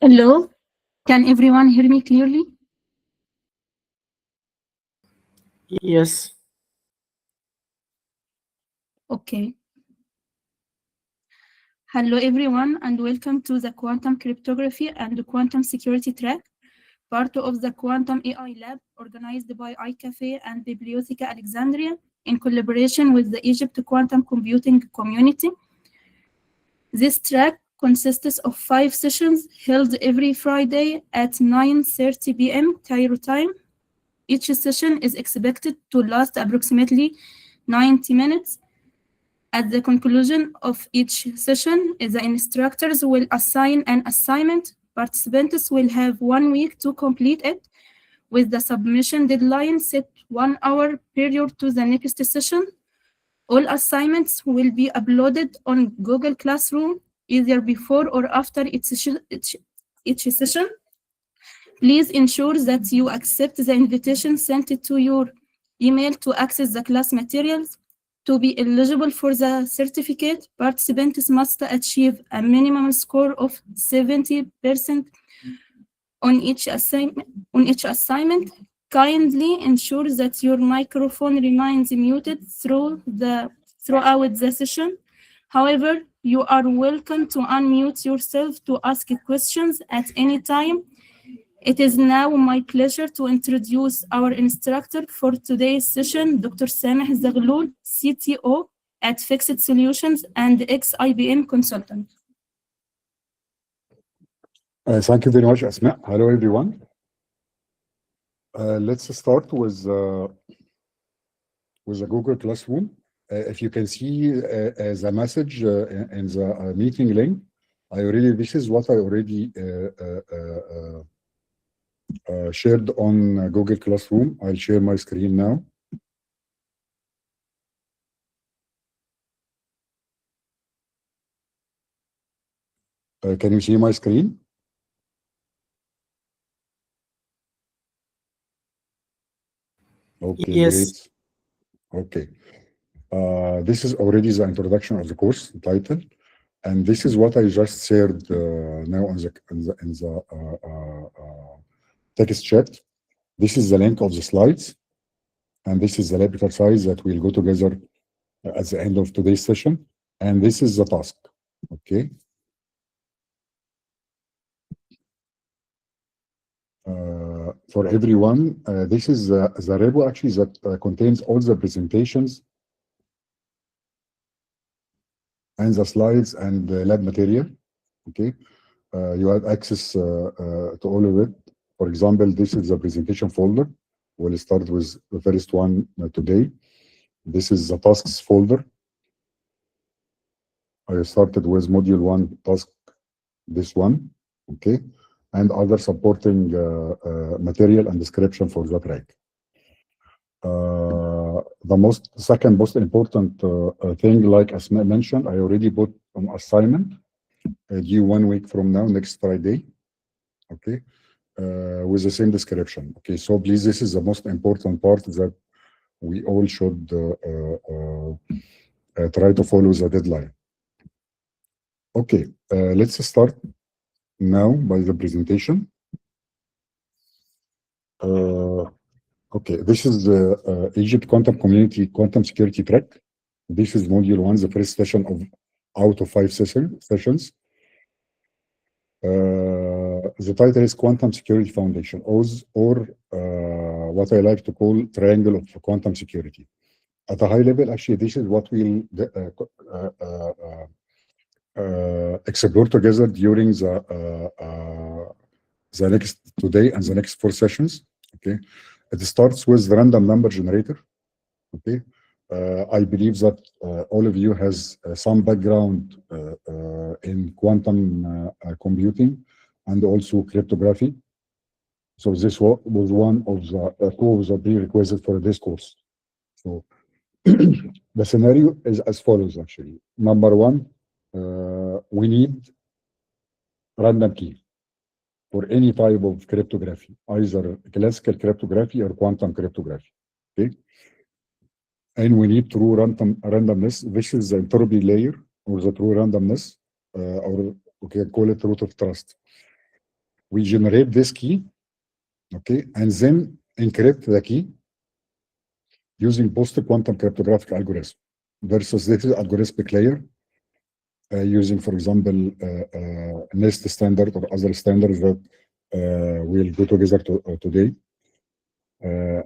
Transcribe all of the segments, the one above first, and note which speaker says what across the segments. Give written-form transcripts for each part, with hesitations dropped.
Speaker 1: Hello, can everyone hear me clearly?
Speaker 2: Yes.
Speaker 1: Okay. Hello, everyone, and welcome to the Quantum Cryptography and Quantum Security track, part of the Quantum AI Lab organized by iQafé and Bibliotheca Alexandrina in collaboration with the Egypt Quantum Computing Community. This track consists of 5 sessions held every Friday at 9:30 p.m. Cairo time. Each session is expected to last approximately 90 minutes. At the conclusion of each session, the instructors will assign an assignment. Participants will have 1 week to complete it, with the submission deadline set 1 hour prior to the next session. All assignments will be uploaded on Google Classroom either before or after each session. Please ensure that you accept the invitation sent to your email to access the class materials. To be eligible for the certificate, participants must achieve a minimum score of 70% on each assignment. Kindly ensure that your microphone remains muted throughout the session. However, you are welcome to unmute yourself to ask questions at any time. It is now my pleasure to introduce our instructor for today's session, Dr. SAMeh Zaghloul, CTO at Fixed Solutions and ex-IBM consultant.
Speaker 3: Thank you very much, Asma. Hello, everyone. Let's start with the Google Classroom. If you can see the message in the meeting link, this is what I already shared on Google Classroom. I'll share my screen now. Can you see my screen? Okay,
Speaker 2: yes.
Speaker 3: Great. Okay. This is already the introduction of the course title, and this is what I just shared now in the text chat. This is the link of the slides, and this is the lab exercise that we'll go together at the end of today's session, and this is the task. Okay. For everyone, this is the repo actually that contains all the presentations and the slides and the lab material. Okay, you have access to all of it. For example, this is the presentation folder. We'll start with the first one today. This is the tasks folder. I started with module 1 task, this one. Okay, and other supporting material and description for the track. The second most important thing, like as mentioned, I already put an assignment due 1 week from now, next Friday. Okay, with the same description. Okay, so please, this is the most important part that we all should try to follow the deadline. Okay, let's start now by the presentation. Okay, this is the Egypt Quantum Community Quantum Security track. This is module 1, the first session out of 5 sessions. The title is Quantum Security Foundation, or what I like to call Triangle of Quantum Security. At a high level, actually, this is what we'll explore together during the next today and the next 4 sessions. Okay, it starts with the random number generator. Okay, I believe that all of you has some background in quantum computing and also cryptography. So this was one of the 2 of the prerequisites for this course. So the scenario is as follows actually. Number 1, we need random key for any type of cryptography, either classical cryptography or quantum cryptography. Okay, and we need true randomness. This is the entropy layer, or the true randomness, or Okay, call it root of trust. We generate this key, okay, and then encrypt the key using post-quantum cryptographic algorithm versus this is algorithmic layer using, for example, NIST standard or other standards that we'll go together today.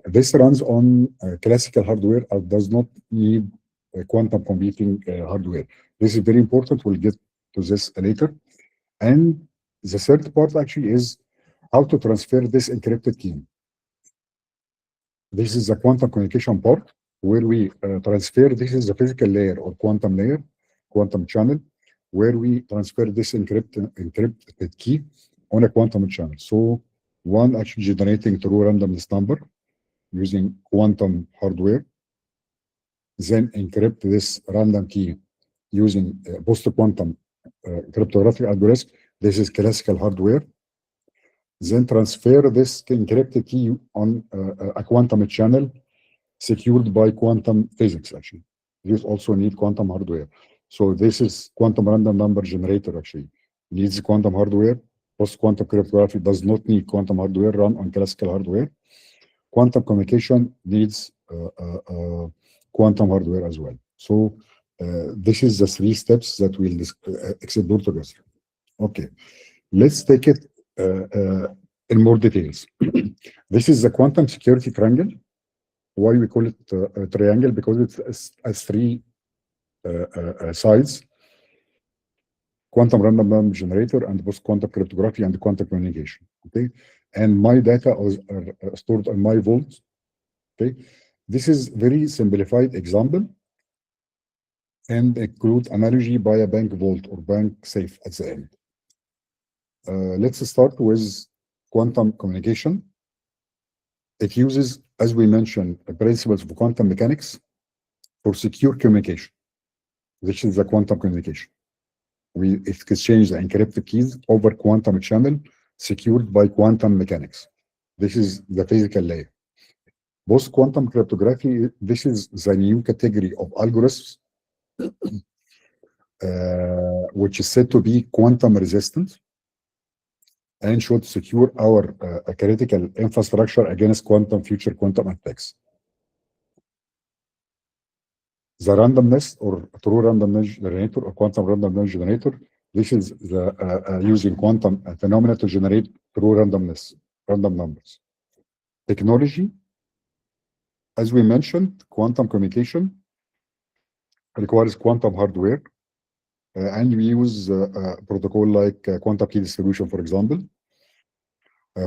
Speaker 3: This runs on classical hardware and does not need quantum computing hardware. This is very important. We'll get to this later. And the third part actually is how to transfer this encrypted key. This is the quantum communication part where we transfer. This is the physical layer or quantum layer, quantum channel, where we transfer this encrypted key on a quantum channel. So one actually generating true randomness number using quantum hardware, then encrypt this random key using post-quantum cryptographic algorithm. This is classical hardware. Then transfer this encrypted key on a quantum channel secured by quantum physics, actually. This also need quantum hardware. So this is quantum random number generator, actually. Needs quantum hardware. Post-quantum cryptography does not need quantum hardware, run on classical hardware. Quantum communication needs quantum hardware as well. So this is the 3 steps that we'll explore together. Okay, let's take it in more details. This is the quantum security triangle. Why we call it a triangle? Because it has 3 sides: quantum random number generator and post-quantum cryptography and quantum communication. Okay, and my data are stored on my vault. Okay, this is very simplified example and include analogy by a bank vault or bank safe at the end. Let's start with quantum communication. It uses, as we mentioned, the principles of quantum mechanics for secure communication. This is the quantum communication. We exchange the encrypted keys over quantum channel secured by quantum mechanics. This is the physical layer. Post-quantum cryptography, this is the new category of algorithms which is said to be quantum resistant and should secure our critical infrastructure against future quantum attacks. The randomness or true randomness generator or quantum randomness generator, this is the using quantum phenomena to generate true randomness, random numbers. Technology, as we mentioned, quantum communication requires quantum hardware, and we use a protocol like quantum key distribution, for example.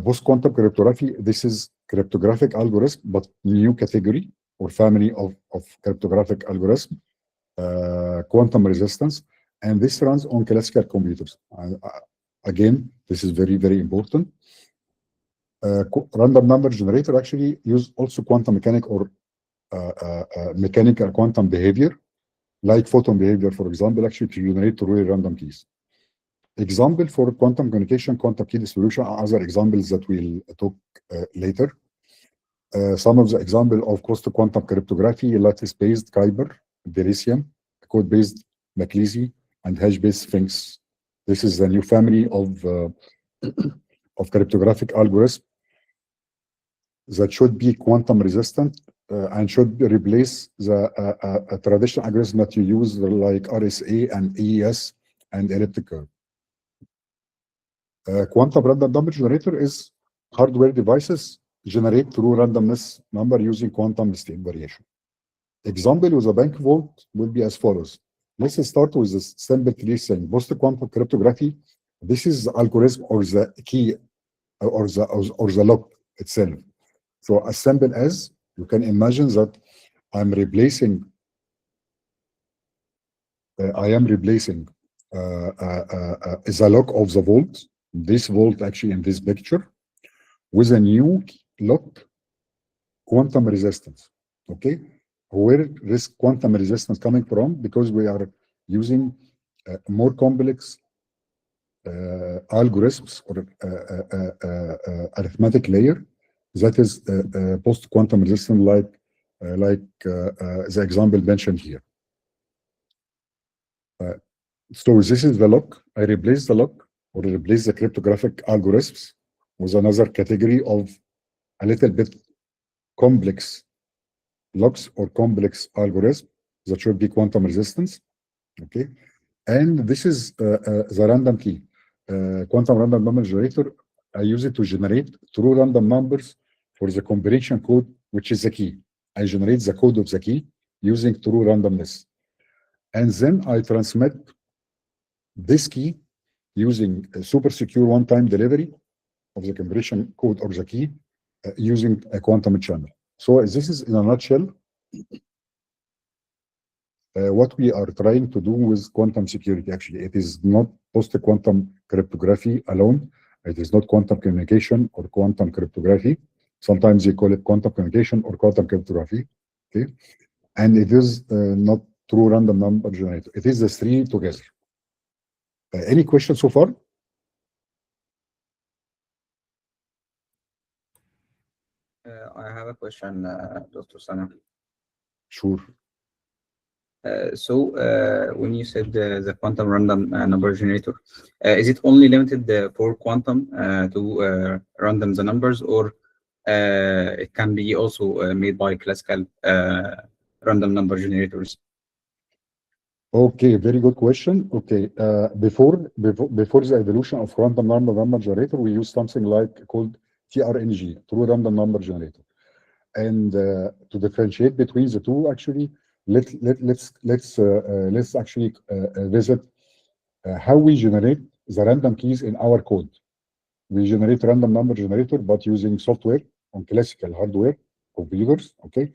Speaker 3: Post-quantum cryptography, this is cryptographic algorithm, but new category or family of cryptographic algorithm, quantum resistance, and this runs on classical computers. Again, this is very, very important. Random number generator actually use also quantum mechanic or mechanical quantum behavior, like photon behavior, for example, actually to generate really random keys. Example for quantum communication, quantum key distribution, are other examples that we'll talk later. Some of the example of post-quantum cryptography, lattice-based Kyber, Beryllium, code-based McLeese, and hash-based Sphinx. This is the new family of cryptographic algorithms that should be quantum resistant and should replace the traditional algorithm that you use like RSA and AES and elliptic curve. Quantum random number generator is hardware devices generate true randomness number using quantum state variation. Example with a bank vault will be as follows. Let's start with this simple clear thing. Post-quantum cryptography, this is the algorithm or the key or the lock itself. So as simple as you can imagine that I am replacing the lock of the vault, this vault actually in this picture, with a new lock quantum resistance. Okay, where this quantum resistance coming from? Because we are using more complex algorithms or arithmetic layer that is post-quantum resistant, like the example mentioned here. So this is the lock. I replace the lock or replace the cryptographic algorithms with another category of a little bit complex locks or complex algorithms that should be quantum resistance. Okay, and this is the random key. Quantum random number generator, I use it to generate true random numbers for the combination code, which is the key. I generate the code of the key using true randomness. And then I transmit this key using a super secure one-time delivery of the combination code or the key using a quantum channel. So this is in a nutshell what we are trying to do with quantum security. Actually, it is not post-quantum cryptography alone. It is not quantum communication or quantum cryptography. Sometimes they call it quantum communication or quantum cryptography. Okay, and it is not true random number generator. It is the three together. Any questions so far?
Speaker 4: I have a question, Dr. SAMeh.
Speaker 3: Sure.
Speaker 4: When you said the quantum random number generator, is it only limited for quantum to random the numbers, or it can be also made by classical random number generators?
Speaker 3: Okay, very good question. Okay, before the evolution of random number generator, we use something like called TRNG, true random number generator. And to differentiate between the two, actually, let's actually visit how we generate the random keys in our code. We generate random number generator, but using software on classical hardware computers. Okay,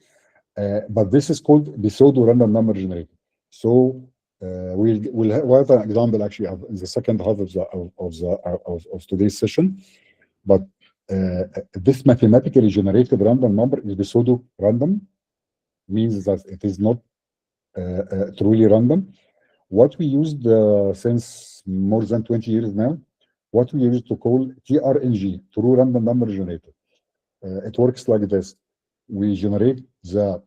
Speaker 3: but this is called pseudo random number generator. So we'll have an example actually in the second half of today's session. But this mathematically generated random number is pseudo random, means that it is not truly random. What we used since more than 20 years now, what we used to call TRNG, true random number generator. It works like this. We generate the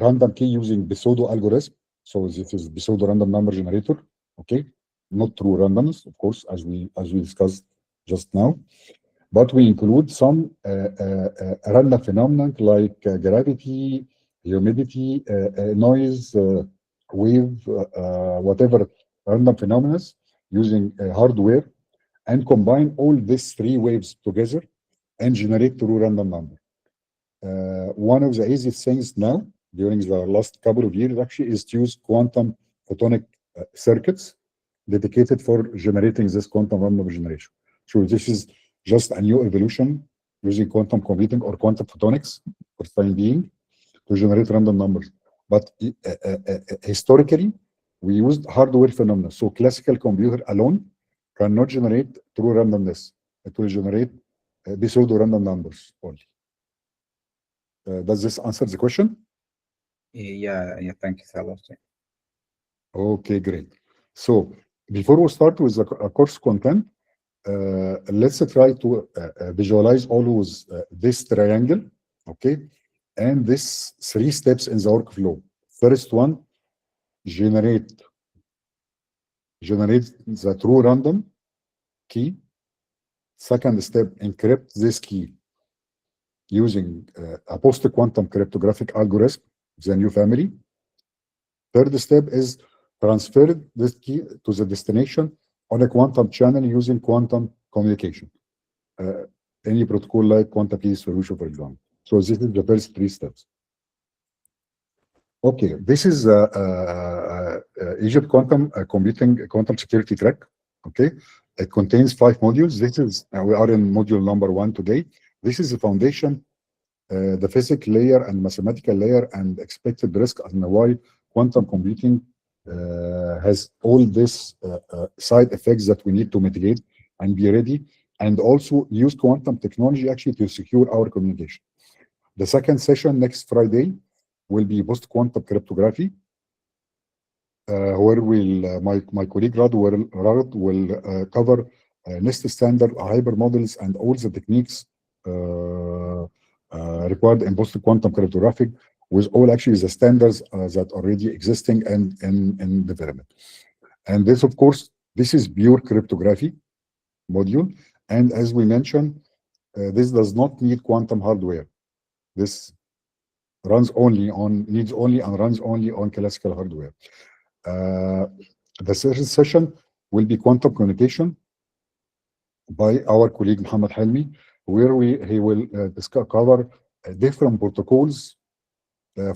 Speaker 3: random key using pseudo algorithm. So this is pseudo random number generator. Okay, not true randomness, of course, as we discussed just now. But we include some random phenomena like gravity, humidity, noise, wave, whatever random phenomena using hardware, and combine all these three waves together and generate true random number. One of the easiest things now during the last couple of years actually is to use quantum photonic circuits dedicated for generating this quantum random generation. So this is just a new evolution using quantum computing or quantum photonics for the time being to generate random numbers. But historically, we used hardware phenomena. So classical computer alone cannot generate true randomness. It will generate pseudo random numbers only. Does this answer the question?
Speaker 4: Yeah, thank you so much.
Speaker 3: Okay, great. So before we start with the course content, let's try to visualize always this triangle, okay, and this three steps in the workflow. First one, generate the true random key. Second step, encrypt this key using a post-quantum cryptographic algorithm, the new family. Third step is transfer this key to the destination on a quantum channel using quantum communication. Any protocol like quantum key solution, for example. So this is the first three steps. Okay, this is Egypt Quantum Computing Quantum Security Track. Okay, it contains 5 modules. This is we are in module number 1 today. This is the foundation, the physical layer and mathematical layer and expected risk, and why quantum computing has all these side effects that we need to mitigate and be ready, and also use quantum technology actually to secure our communication. The second session next Friday will be post-quantum cryptography, where my colleague Raghade will cover NIST standard, hyper models, and all the techniques required in post-quantum cryptography, with all actually the standards that are already existing and in development. And this, of course, this is pure cryptography module. And as we mentioned, this does not need quantum hardware. This runs only on, needs only and runs only on classical hardware. The session will be quantum communication by our colleague Muhammed HelmY, where he will cover different protocols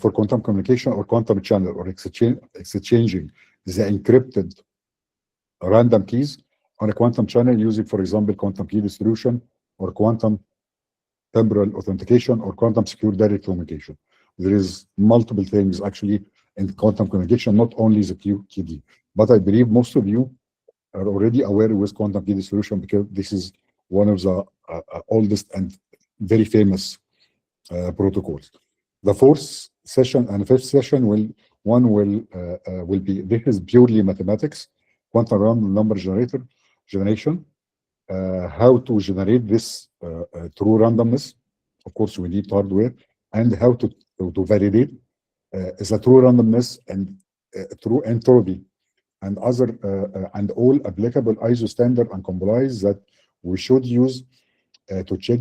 Speaker 3: for quantum communication or quantum channel or exchanging the encrypted random keys on a quantum channel using, for example, quantum key distribution or quantum temporal authentication or quantum secure direct communication. There is multiple things actually in quantum communication, not only the QKD. But I believe most of you are already aware with quantum key distribution because this is one of the oldest and very famous protocols. The fourth session and fifth session will be, this is purely mathematics, quantum random number generation, how to generate this true randomness. Of course, we need hardware, and how to validate the true randomness and true entropy and other and all applicable ISO standard and compliance that we should use to check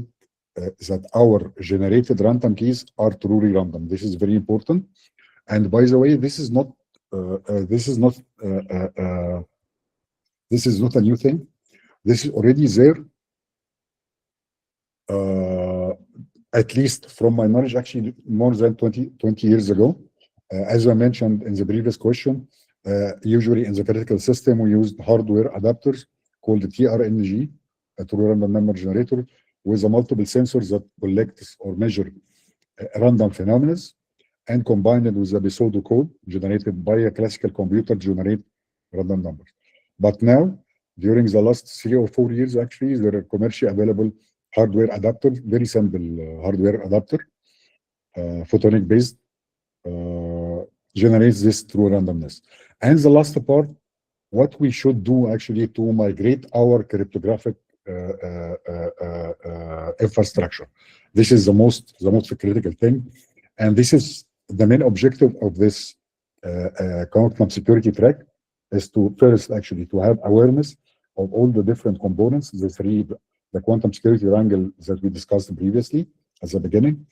Speaker 3: that our generated random keys are truly random. This is very important. And by the way, this is not a new thing. This is already there. At least from my knowledge, actually more than 20 years ago. As I mentioned in the previous question, usually in the critical system, we used hardware adapters called the TRNG, a true random number generator, with a multiple sensors that collect or measure random phenomena and combine it with a pseudocode generated by a classical computer to generate random numbers. But now, during the last 3 or 4 years, actually, there are commercially available hardware adapters, very simple hardware adapter, photonic based, generates this true randomness. And the last part, what we should do actually to migrate our cryptographic infrastructure. This is the most critical thing, and this is the main objective of this quantum security track, is to first actually to have awareness of all the different components, the quantum security triangle that we discussed previously at the beginning,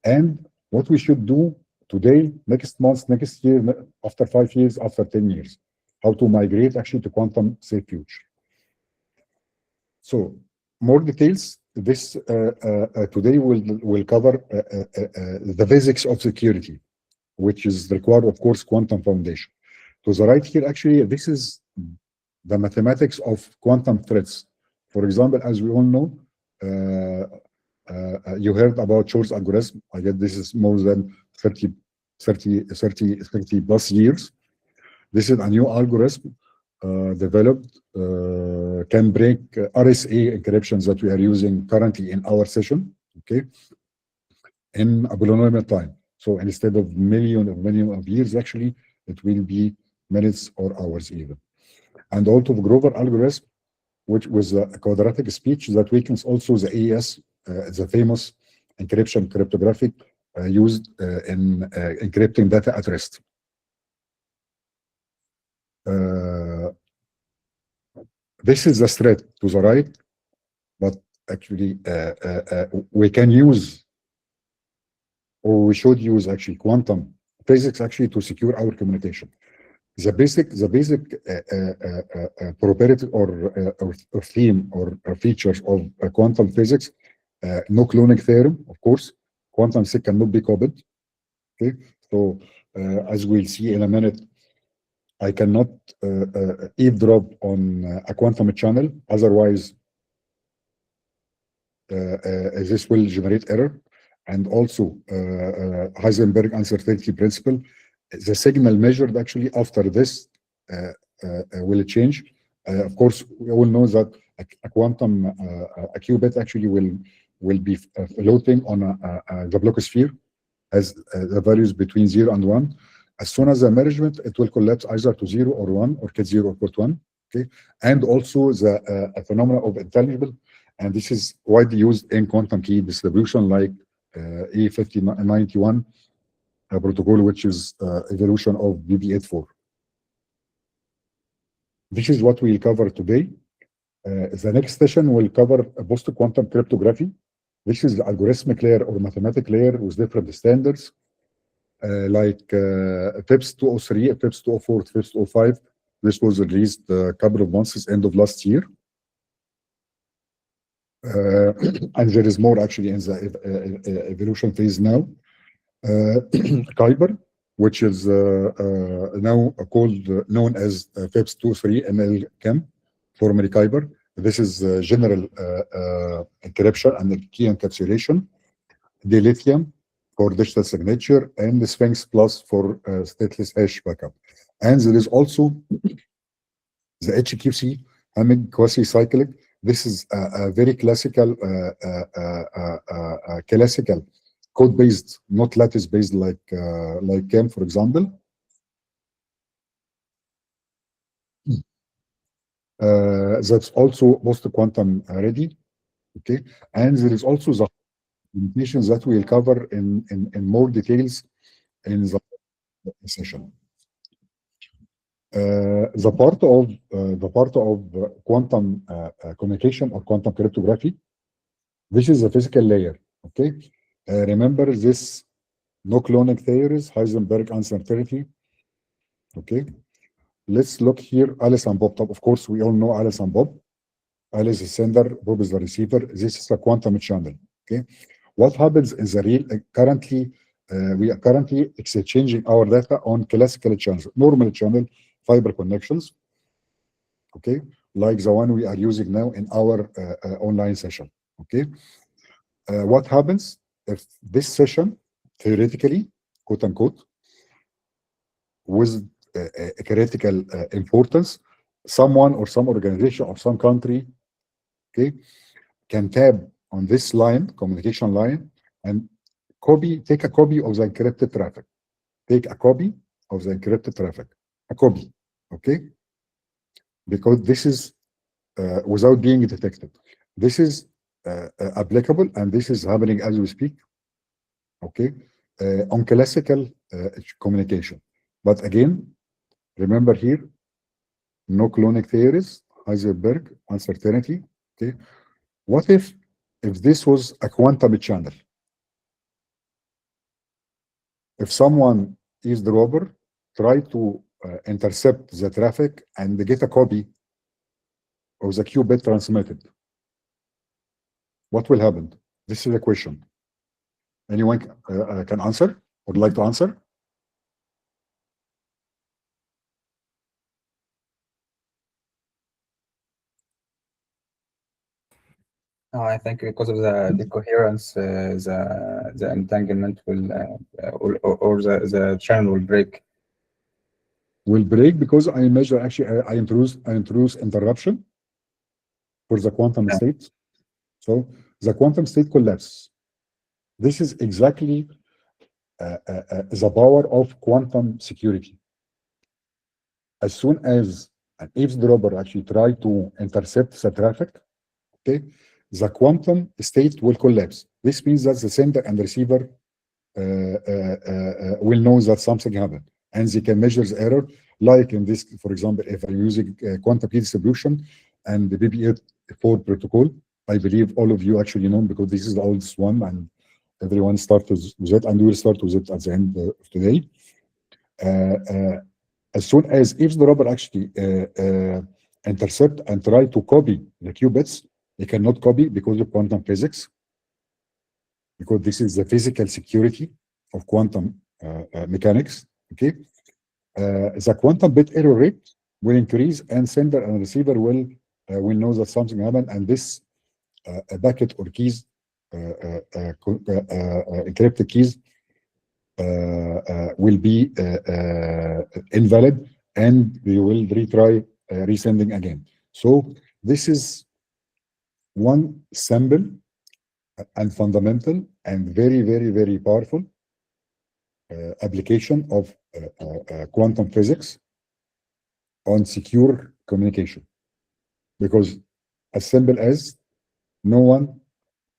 Speaker 3: and what we should do today, next month, next year, after 5 years, after 10 years, how to migrate actually to quantum safe future. So more details. This today will cover the basics of security, which is required, of course, quantum foundation. To the right here, actually, this is the mathematics of quantum threats. For example, as we all know, you heard about Shor's algorithm. I guess this is more than 30 plus years. This is a new algorithm developed, can break RSA encryptions that we are using currently in our session, okay, in a polynomial time. So instead of million of years, actually, it will be minutes or hours even. And also the Grover algorithm, which was a quadratic speech that weakens also the AES, the famous encryption cryptographic used in encrypting data at rest. This is the threat to the right, but actually we can use, or we should use actually quantum physics actually to secure our communication. The basic property or theme or features of quantum physics, no-cloning theorem, of course. Quantum SIC cannot be copied. Okay, so as we'll see in a minute, I cannot eavesdrop on a quantum channel, otherwise this will generate error. And also Heisenberg uncertainty principle, the signal measured actually after this will change. Of course, we all know that a quantum a qubit actually will be floating on the block sphere as the values between 0 and 1. As soon as the measurement, it will collapse either to 0 or 1 or ket 0 or ket 1. Okay, and also the phenomena of intelligible, and this is widely used in quantum key distribution like E5091 protocol, which is evolution of BB84. This is what we'll cover today. The next session will cover post-quantum cryptography. This is the algorithmic layer or mathematical layer with different standards, like FIPS 203, FIPS 204, FIPS 205. This was released a couple of months, end of last year. And there is more actually in the evolution phase now. Kyber, which is now known as FIPS 23 ML-Chem, formerly Kyber. This is general encryption and key encapsulation. Dilithium for digital signature, and the Sphinx Plus for stateless hash backup. And there is also the EgQCC, quasi-cyclic. This is a very classical code-based, not lattice-based like CAM, for example. That's also post-quantum ready. Okay, and there is also the limitations that we'll cover in more details in the session. The part of quantum communication or quantum cryptography. This is the physical layer. Okay, remember this no-cloning theories, Heisenberg uncertainty. Okay, let's look here. Alice and Bob. Of course, we all know Alice and Bob. Alice is sender, Bob is the receiver. This is a quantum channel. Okay, what happens in the real? Currently, we are currently exchanging our data on classical channels, normal channel fiber connections. Okay, like the one we are using now in our online session. Okay, what happens if this session, theoretically, quote unquote, with a critical importance, someone or some organization or some country, okay, can tap on this line, communication line, and take a copy of the encrypted traffic. Take a copy of the encrypted traffic. A copy, okay? Because this is without being detected. This is applicable, and this is happening as we speak, okay, on classical communication. But again, remember here, no cloning theories, Heisenberg uncertainty. Okay, what if this was a quantum channel? If someone eavesdropper try to intercept the traffic and get a copy of the qubit transmitted, what will happen? This is a question. Anyone can answer? Would like to answer?
Speaker 4: I think because of the coherence, the entanglement will or the channel will break.
Speaker 3: Will break because I measure actually I introduce interruption for the quantum state. So the quantum state collapses. This is exactly the power of quantum security. As soon as an eavesdropper actually try to intercept the traffic, okay, the quantum state will collapse. This means that the sender and receiver will know that something happened, and they can measure the error. Like in this, for example, if I'm using quantum key distribution and the BB4 protocol, I believe all of you actually know because this is the oldest one, and everyone started with it, and we will start with it at the end of today. As soon as eavesdropper actually intercept and try to copy the qubits, they cannot copy because of quantum physics, because this is the physical security of quantum mechanics. Okay, the quantum bit error rate will increase, and sender and receiver will know that something happened, and this packet or keys, encrypted keys, will be invalid, and we will retry resending again. So this is one simple and fundamental and very, very, very powerful application of quantum physics on secure communication. Because as simple as no one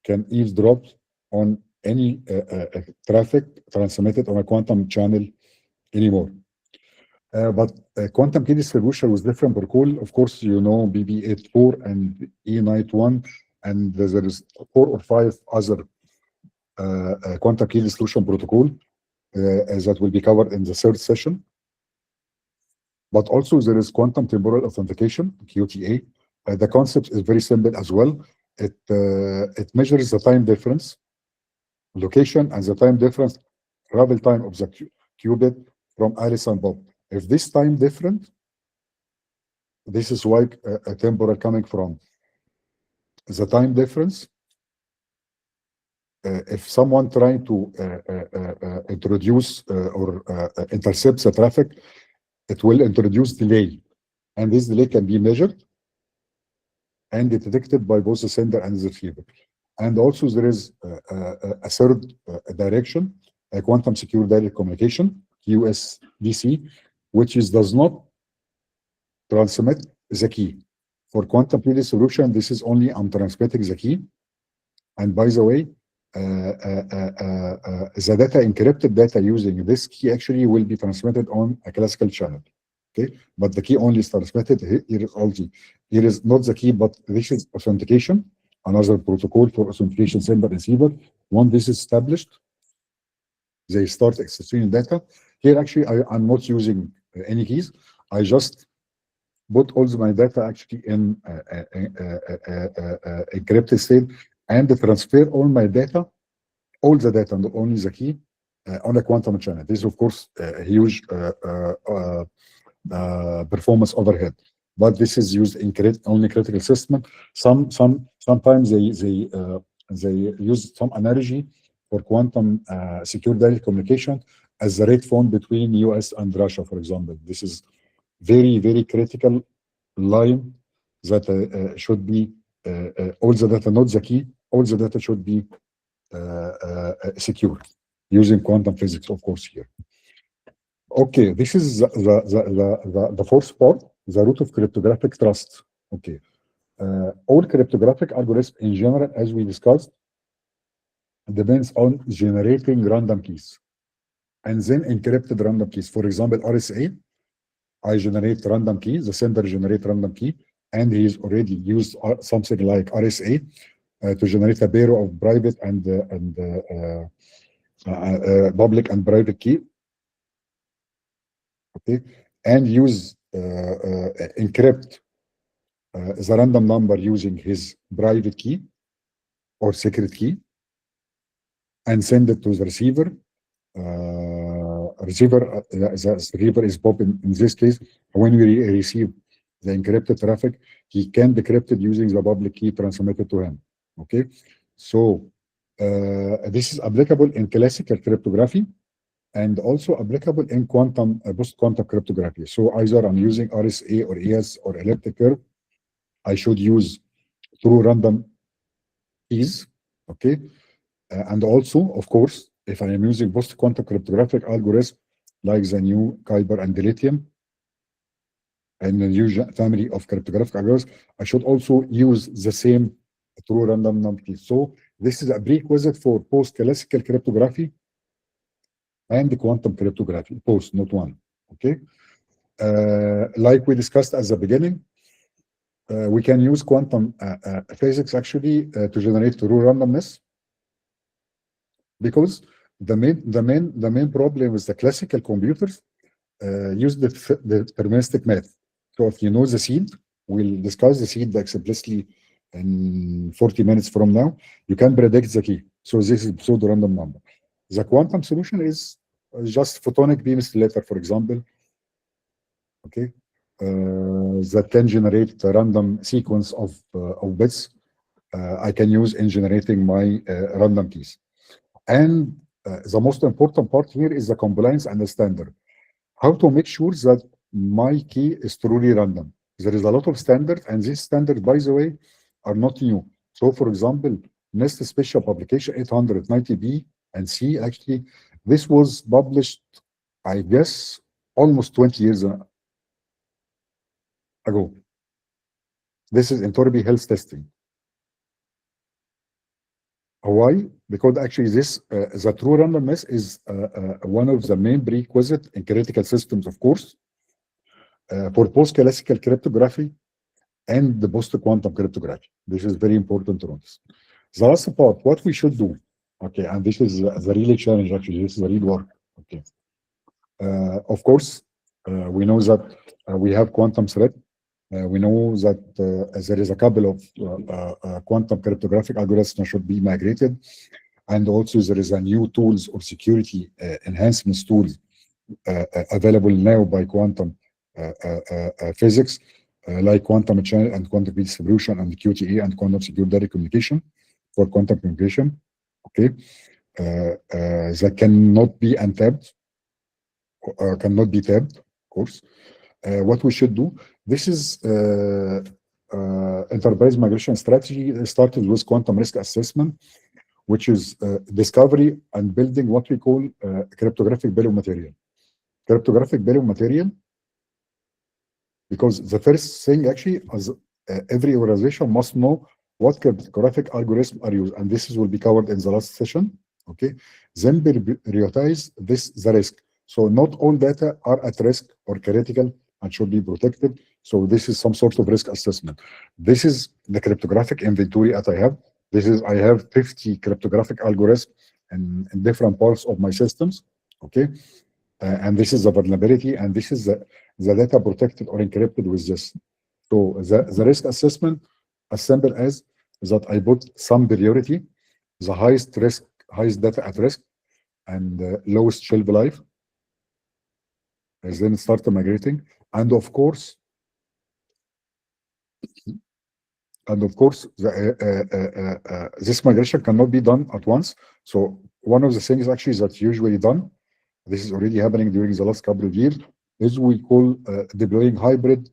Speaker 3: can eavesdrop on any traffic transmitted on a quantum channel anymore. But quantum key distribution with different protocol. Of course, you know BB84 and E91, and there is 4 or 5 other quantum key distribution protocol that will be covered in the third session. But also there is quantum temporal authentication, QTA. The concept is very simple as well. It measures the time difference, location, and the time difference, travel time of the qubit from Alice and Bob. If this time different, this is why a temporal coming from the time difference. If someone trying to introduce or intercept the traffic, it will introduce delay, and this delay can be measured and detected by both the sender and the receiver. And also there is a third direction, a quantum secure direct communication, QSDC, which does not transmit the key. For quantum key distribution, this is only on transmitting the key. And by the way, the data, encrypted data using this key actually will be transmitted on a classical channel. Okay, but the key only is transmitted. Here is not the key, but this is authentication, another protocol for authentication sender receiver. Once this is established, they start exchanging data. Here actually I'm not using any keys. I just put all my data actually in encrypted state and transfer all my data, all the data, and only the key on a quantum channel. This is of course a huge performance overhead, but this is used in only critical system. Sometimes they use some analogy for quantum secure direct communication as the rate phone between US and Russia, for example. This is very, very critical line that should be all the data, not the key, all the data should be secure using quantum physics, of course, here. Okay, this is the fourth part, the root of cryptographic trust. Okay, all cryptographic algorithms in general, as we discussed, depends on generating random keys and then encrypted random keys. For example, RSA, I generate random key, the sender generate random key, and he's already used something like RSA to generate a pair of private and public and private key. Okay, and use encrypt the random number using his private key or secret key and send it to the receiver. The receiver is Bob in this case. When we receive the encrypted traffic, he can decrypt it using the public key transmitted to him. Okay, so this is applicable in classical cryptography and also applicable in quantum post-quantum cryptography. So either I'm using RSA or ES or elliptic curve, I should use true random keys. Okay, and also, of course, if I am using post-quantum cryptographic algorithm like the new Kyber and Dilithium and the new family of cryptographic algorithms, I should also use the same true random number keys. So this is a prerequisite for post-classical cryptography and the quantum cryptography, post, not one. Okay, like we discussed at the beginning, we can use quantum physics actually to generate true randomness, because the main problem with the classical computers use the deterministic math. So if you know the seed, we'll discuss the seed explicitly in 40 minutes from now. You can predict the key. So this is pseudo random number. The quantum solution is just photonic beam oscillator, for example. Okay, that can generate a random sequence of bits. I can use in generating my random keys. And the most important part here is the compliance and the standard. How to make sure that my key is truly random. There is a lot of standards, and these standards, by the way, are not new. So, for example, NIST Special Publication 890B and C, actually, this was published, I guess, almost 20 years ago. This is entropy health testing. Why? Because actually this, the true randomness is one of the main prerequisites in critical systems, of course, for post-classical cryptography and the post-quantum cryptography. This is very important to notice. The last part, what we should do, okay, and this is the real challenge actually, this is the real work, okay. Of course, we know that we have quantum threat. We know that there is a couple of quantum cryptographic algorithms that should be migrated. And also there is a new tools or security enhancements tools available now by quantum physics, like quantum channel and quantum key distribution and QTE and quantum secure direct communication for quantum communication, okay, that cannot be untapped, cannot be tapped, of course. What we should do, this is enterprise migration strategy started with quantum risk assessment, which is discovery and building what we call cryptographic bill of material. Cryptographic bill of material, because the first thing actually, as every organization must know what cryptographic algorithms are used, and this will be covered in the last session, okay? Then prioritize the risk. So not all data are at risk or critical and should be protected. So this is some sort of risk assessment. This is the cryptographic inventory that I have. I have 50 cryptographic algorithms in different parts of my systems, okay? And this is the vulnerability, and this is the data protected or encrypted with this. So the risk assessment, as simple as that, I put some priority, the highest risk, highest data at risk, and lowest shelf life, as then start migrating. And of course, this migration cannot be done at once. So one of the things actually that's usually done, this is already happening during the last couple of years, is we call deploying hybrid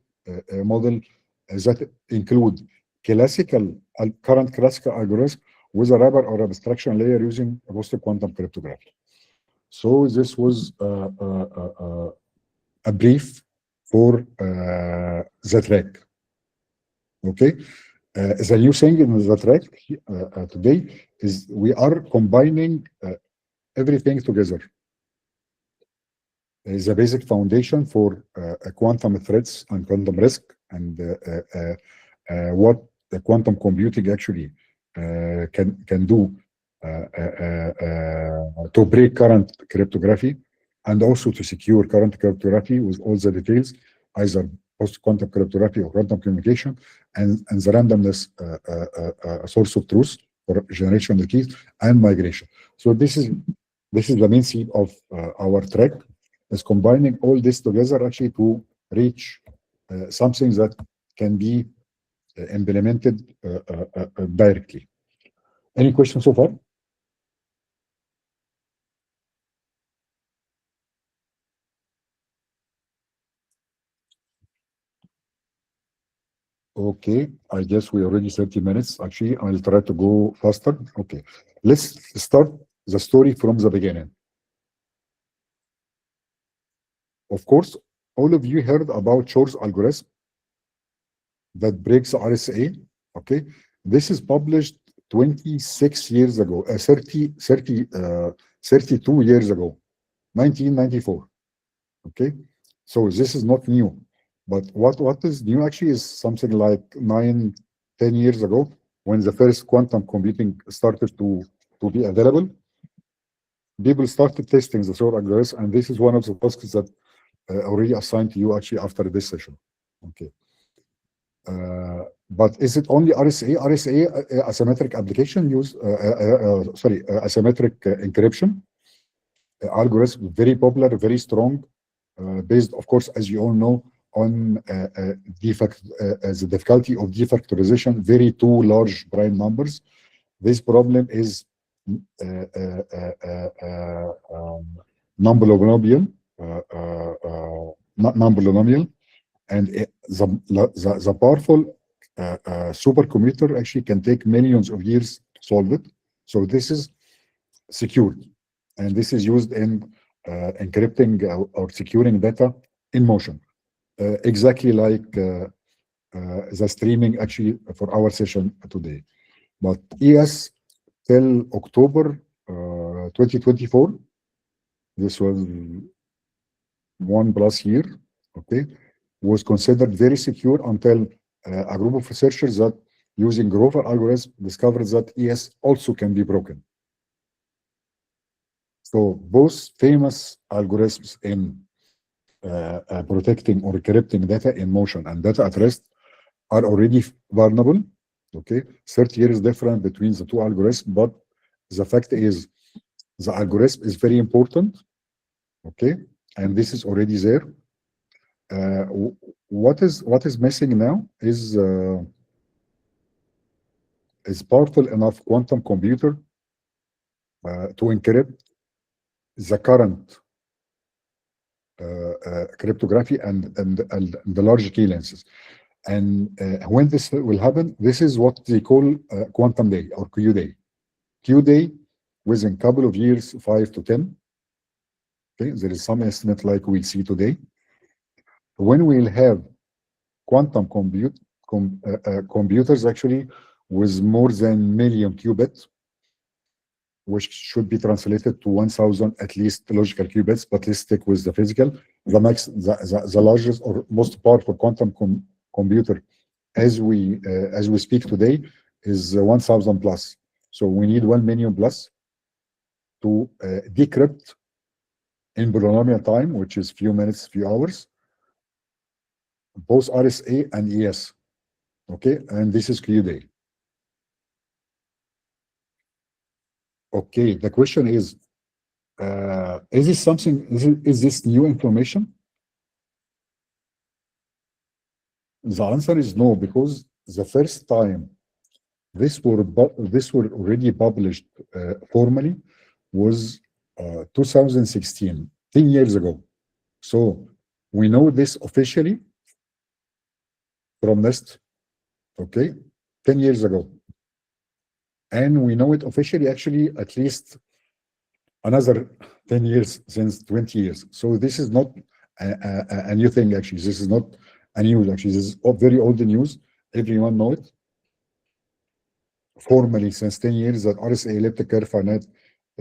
Speaker 3: model that include current classical algorithms with a wrapper or abstraction layer using post-quantum cryptography. So this was a brief for the track. Okay, the new thing in the track today is we are combining everything together. Is a basic foundation for quantum threats and quantum risk, and what the quantum computing actually can do to break current cryptography, and also to secure current cryptography with all the details, either post-quantum cryptography or quantum communication, and the randomness source of truth for generation of the keys and migration. So this is the main theme of our track, is combining all this together actually to reach something that can be implemented directly. Any questions so far? Okay, I guess we already 30 minutes. Actually, I'll try to go faster. Okay, let's start the story from the beginning. Of course, all of you heard about Shor's algorithm that breaks RSA. Okay, this is published 26 years ago, 32 years ago, 1994. Okay, so this is not new. But what is new actually is something like 9-10 years ago, when the first quantum computing started to be available. People started testing the Shor algorithm, and this is one of the tasks that already assigned to you actually after this session. Okay. But is it only RSA? RSA asymmetric application use, asymmetric encryption algorithm, very popular, very strong, based, of course, as you all know, on the difficulty of defactorization, very two large prime numbers. This problem is non-polynomial, and the powerful supercomputer actually can take millions of years to solve it. So this is secured, and this is used in encrypting or securing data in motion. Exactly like the streaming actually for our session today. But ES till October 2024, this was 1+ year, okay? was considered very secure until a group of researchers that using Grover algorithm discovered that ES also can be broken. So both famous algorithms in protecting or encrypting data in motion and data at rest are already vulnerable. Okay, 30 years difference between the two algorithms, but the fact is the algorithm is very important. Okay, and this is already there. What is missing now is powerful enough quantum computer to encrypt the current cryptography and the large key lengths. And when this will happen, this is what they call quantum day or Q day. Q day within a couple of years, 5 to 10. Okay, there is some estimate like we see today. When we'll have quantum computers actually with more than million qubits, which should be translated to 1,000 at least logical qubits, but let's stick with the physical. The largest or most powerful quantum computer as we speak today is 1,000 plus. So we need 1 million plus to decrypt in polynomial time, which is few minutes, few hours, both RSA and ES. Okay, and this is Q day. Okay, the question is this something? Is this new information? The answer is no, because the first time this were already published formally was 2016, 10 years ago. So we know this officially from NIST, okay, 10 years ago. And we know it officially actually at least another 10 years, since 20 years. So this is not a new thing actually. This is not a news actually. This is very old news. Everyone knows it. Formally since 10 years that RSA elliptic curve finite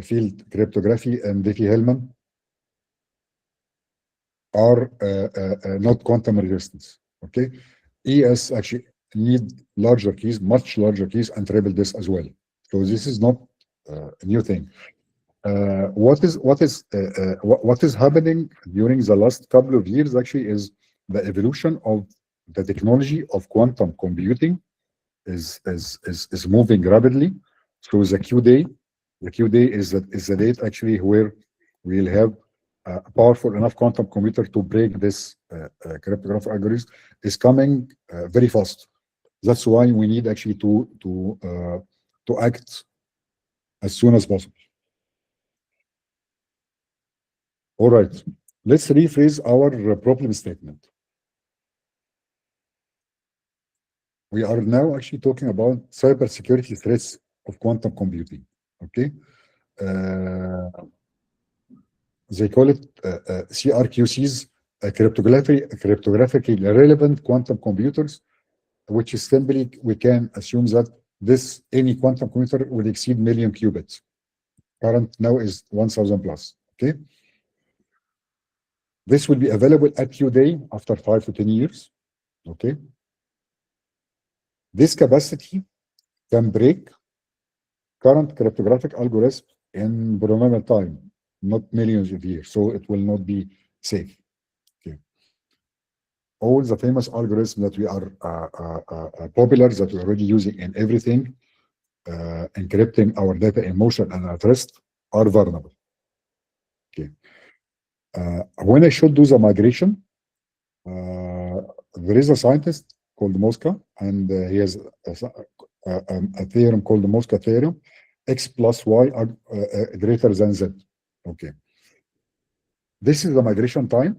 Speaker 3: field cryptography and Diffie-Hellman are not quantum resistance. Okay, ES actually need larger keys, much larger keys, and treble this as well. So this is not a new thing. What is happening during the last couple of years actually is the evolution of the technology of quantum computing is moving rapidly. So the Q day is the date actually where we'll have a powerful enough quantum computer to break this cryptographic algorithm is coming very fast. That's why we need actually to act as soon as possible. All right, let's rephrase our problem statement. We are now actually talking about cybersecurity threats of quantum computing. Okay, they call it CRQCs, cryptographically relevant quantum computers, which is simply we can assume that any quantum computer will exceed million qubits. Current now is 1,000 plus. Okay, this will be available at Q day after 5 to 10 years. Okay, this capacity can break current cryptographic algorithms in polynomial time, not millions of years, so it will not be safe. Okay, all the famous algorithms that we are popular, that we're already using in everything, encrypting our data in motion and at rest, are vulnerable. Okay, when I should do the migration, there is a scientist called Mosca, and he has a theorem called the Mosca theorem: x plus y are greater than z. Okay, this is the migration time.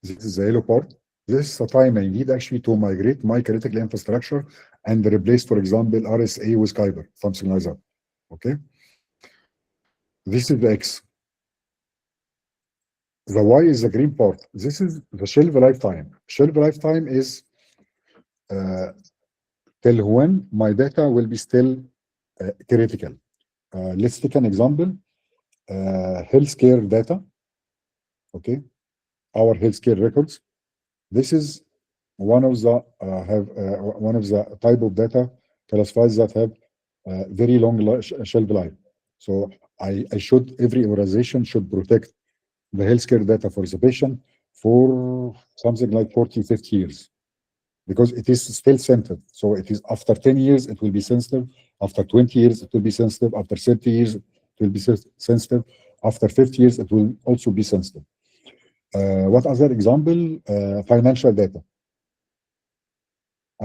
Speaker 3: This is the yellow part. This is the time I need actually to migrate my critical infrastructure and replace, for example, RSA with Kyber, something like that. Okay, this is the x. The y is the green part. This is the shelf lifetime. Shelf lifetime is till when my data will be still critical. Let's take an example. Healthcare data. Okay, our healthcare records. This is one of the type of data classifiers that have very long shelf life. So I should, every organization should protect the healthcare data for the patient for something like 40, 50 years, because it is still sensitive. So it is after 10 years, it will be sensitive. After 20 years, it will be sensitive. After 30 years, it will be sensitive. After 50 years, it will also be sensitive. What other example? Financial data.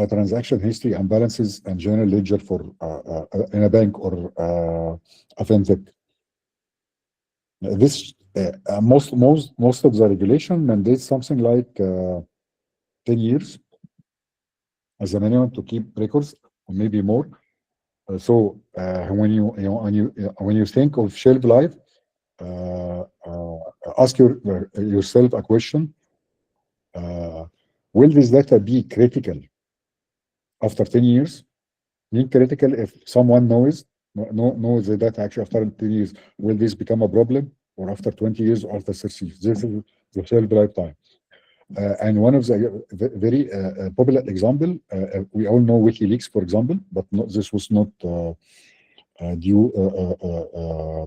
Speaker 3: Transaction history and balances and general ledger for in a bank or a fintech. This most of the regulation mandates something like 10 years as a minimum to keep records, or maybe more. So when you think of shelf life, ask yourself a question: will this data be critical after 10 years? Being critical if someone knows the data actually after 10 years, will this become a problem? Or after 20 years or after 30 years? This is the shelf lifetime. And one of the very popular example, we all know WikiLeaks, for example, but this was not due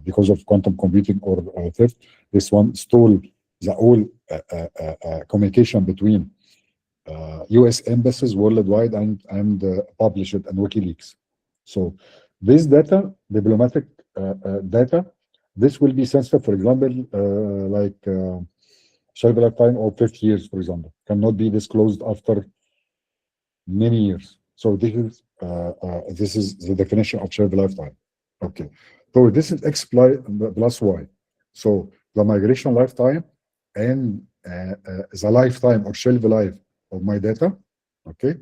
Speaker 3: because of quantum computing or theft. This one stole the whole communication between US embassies worldwide and published it in WikiLeaks. So this data, diplomatic data, this will be sensitive, for example, like shelf lifetime of 50 years, for example, cannot be disclosed after many years. So this is the definition of shelf lifetime. Okay, so this is X plus Y. So the migration lifetime and the lifetime or shelf life of my data. Okay,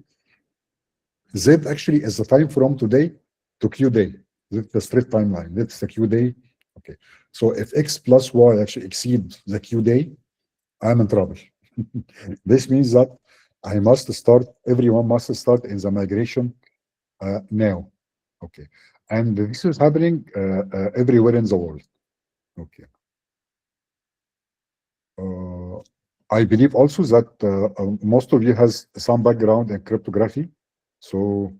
Speaker 3: Z actually is the time from today to Q day. That's the straight timeline. That's the Q day. Okay, so if X plus Y actually exceed the Q day, I'm in trouble. This means that I must start, everyone must start in the migration now. Okay, and this is happening everywhere in the world. Okay. I believe also that most of you has some background in cryptography. So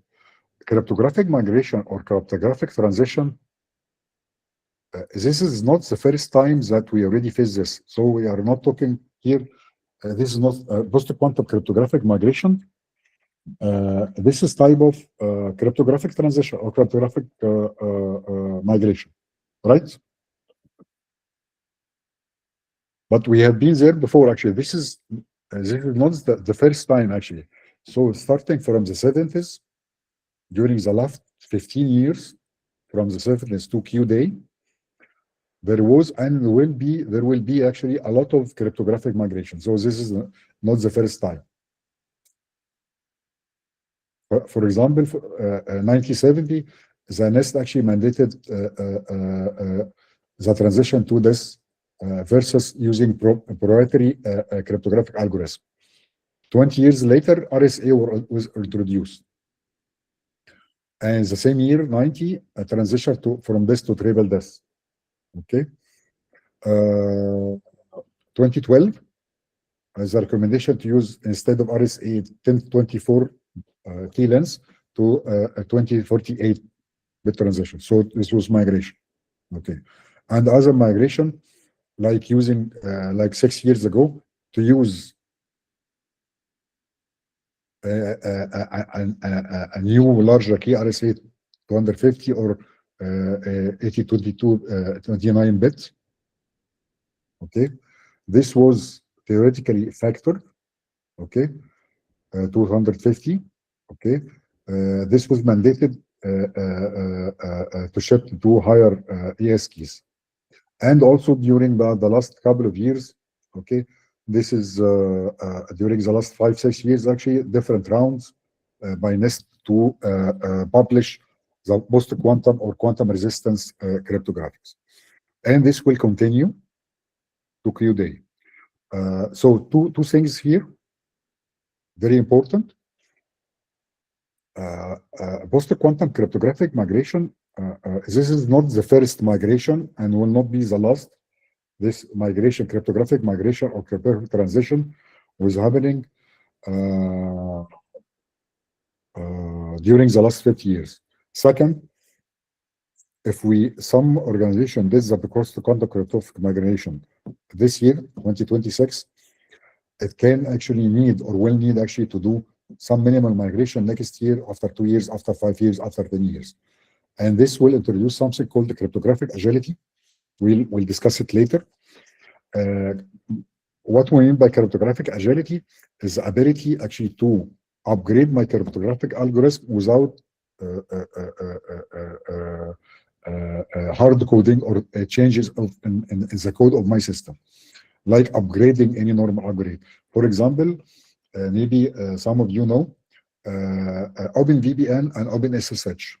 Speaker 3: cryptographic migration or cryptographic transition, this is not the first time that we already face this. So we are not talking here, this is not post-quantum cryptographic migration. This is type of cryptographic transition or cryptographic migration, right? But we have been there before, actually. This is not the first time, actually. So starting from the 70s, during the last 15 years, from the 70s to Q day, there was and there will be actually a lot of cryptographic migration. So this is not the first time. For example, 1970, the NIST actually mandated the transition to this versus using proprietary cryptographic algorithm. 20 years later, RSA was introduced. And the same year, 90, a transition from this to triple this. Okay. 2012, as a recommendation to use, instead of RSA 1024 key lengths, to a 2048 bit transition. So this was migration. Okay. And other migration, like using, like 6 years ago, to use a new larger key RSA 250 or 8022 29 bits. Okay, this was theoretically factored. Okay, 250. Okay, this was mandated to shift to higher ES keys. And also during the last couple of years, okay, this is during the last 5-6 years, actually, different rounds by NIST to publish the post-quantum or quantum resistance cryptographics. And this will continue to Q day. So two things here, very important. Post-quantum cryptographic migration, this is not the first migration and will not be the last. This migration, cryptographic migration or cryptographic transition was happening during the last 50 years. Second, if some organization did the post-quantum cryptographic migration this year, 2026, it can actually need or will need actually to do some minimal migration next year, after 2 years, after 5 years, after 10 years. And this will introduce something called the cryptographic agility. We'll discuss it later. What we mean by cryptographic agility is the ability actually to upgrade my cryptographic algorithm without hard coding or changes in the code of my system, like upgrading any normal upgrade. For example, maybe some of you know OpenVPN and OpenSSH,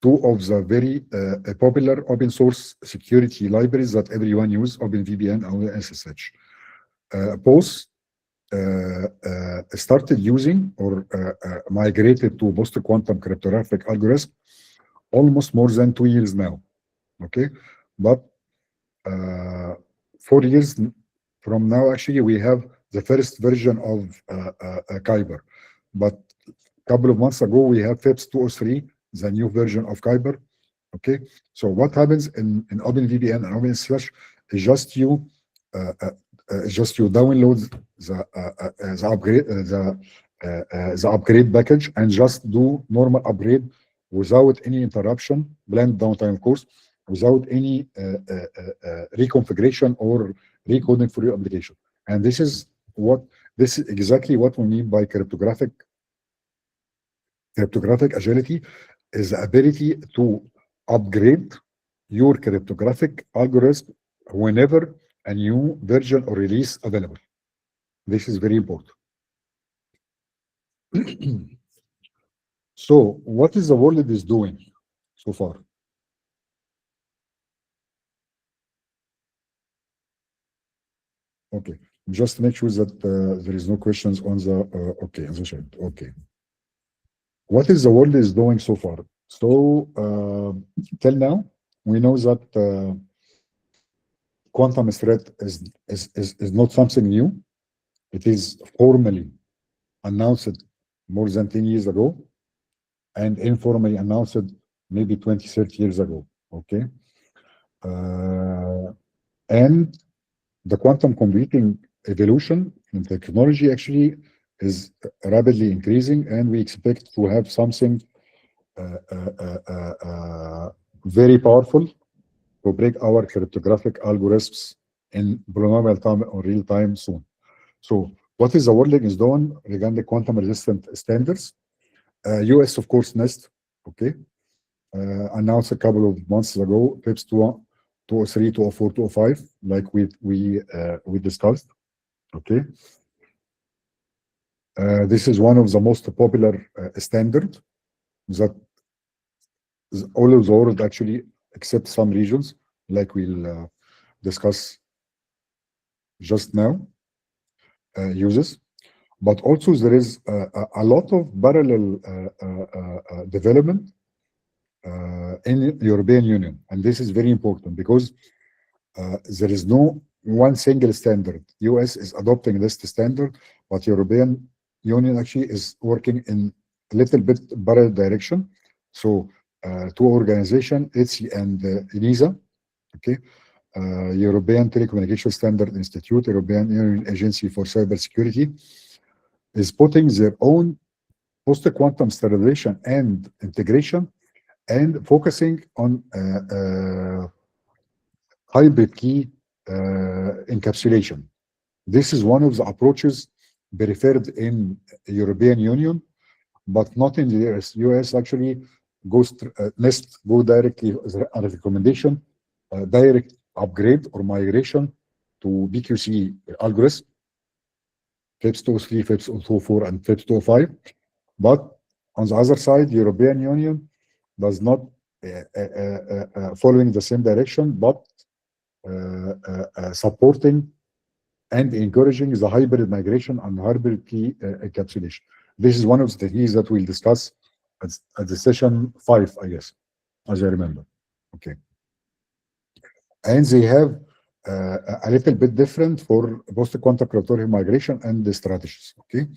Speaker 3: two of the very popular open source security libraries that everyone uses, OpenVPN and OpenSSH. Both started using or migrated to post-quantum cryptographic algorithm almost more than 2 years now. Okay, but 4 years from now, actually, we have the first version of Kyber. But a couple of months ago, we have FIPS 203, the new version of Kyber. Okay, so what happens in OpenVPN and OpenSSH is just you download the upgrade package and just do normal upgrade without any interruption, planned downtime, of course, without any reconfiguration or recoding for your application. And this is exactly what we mean by cryptographic agility, is the ability to upgrade your cryptographic algorithm whenever a new version or release available. This is very important. So what is the world is doing so far? Okay, just make sure that there is no questions on the okay, on the chat. Okay, what is the world is doing so far? So till now, we know that quantum threat is not something new. It is formally announced more than 10 years ago, and informally announced maybe 20, 30 years ago. Okay, and the quantum computing evolution in technology actually is rapidly increasing, and we expect to have something very powerful to break our cryptographic algorithms in polynomial time or real time soon. So what is the world is doing regarding the quantum resistant standards? US, of course, NIST, okay, announced a couple of months ago, FIPS 203, 204, 205, like we discussed. Okay, this is one of the most popular standards that all of the world actually, except some regions, like we'll discuss just now, uses. But also there is a lot of parallel development in European Union, and this is very important because there is no one single standard. US is adopting this standard, but European Union actually is working in a little bit parallel direction. So two organizations, ETSI and ENISA, okay, European Telecommunication Standard Institute, European Union Agency for Cybersecurity, is putting their own post-quantum standardization and integration and focusing on hybrid key encapsulation. This is one of the approaches preferred in European Union, but not in the US. US actually goes NIST go directly as a recommendation, direct upgrade or migration to EgQCC algorithm, FIPS 203, FIPS 204, and FIPS 205. But on the other side, the European Union does not following the same direction, but supporting and encouraging the hybrid migration and hybrid key encapsulation. This is one of the keys that we'll discuss at the session 5, I guess, as I remember. Okay. And they have a little bit different for post-quantum cryptography migration and the strategies. Okay,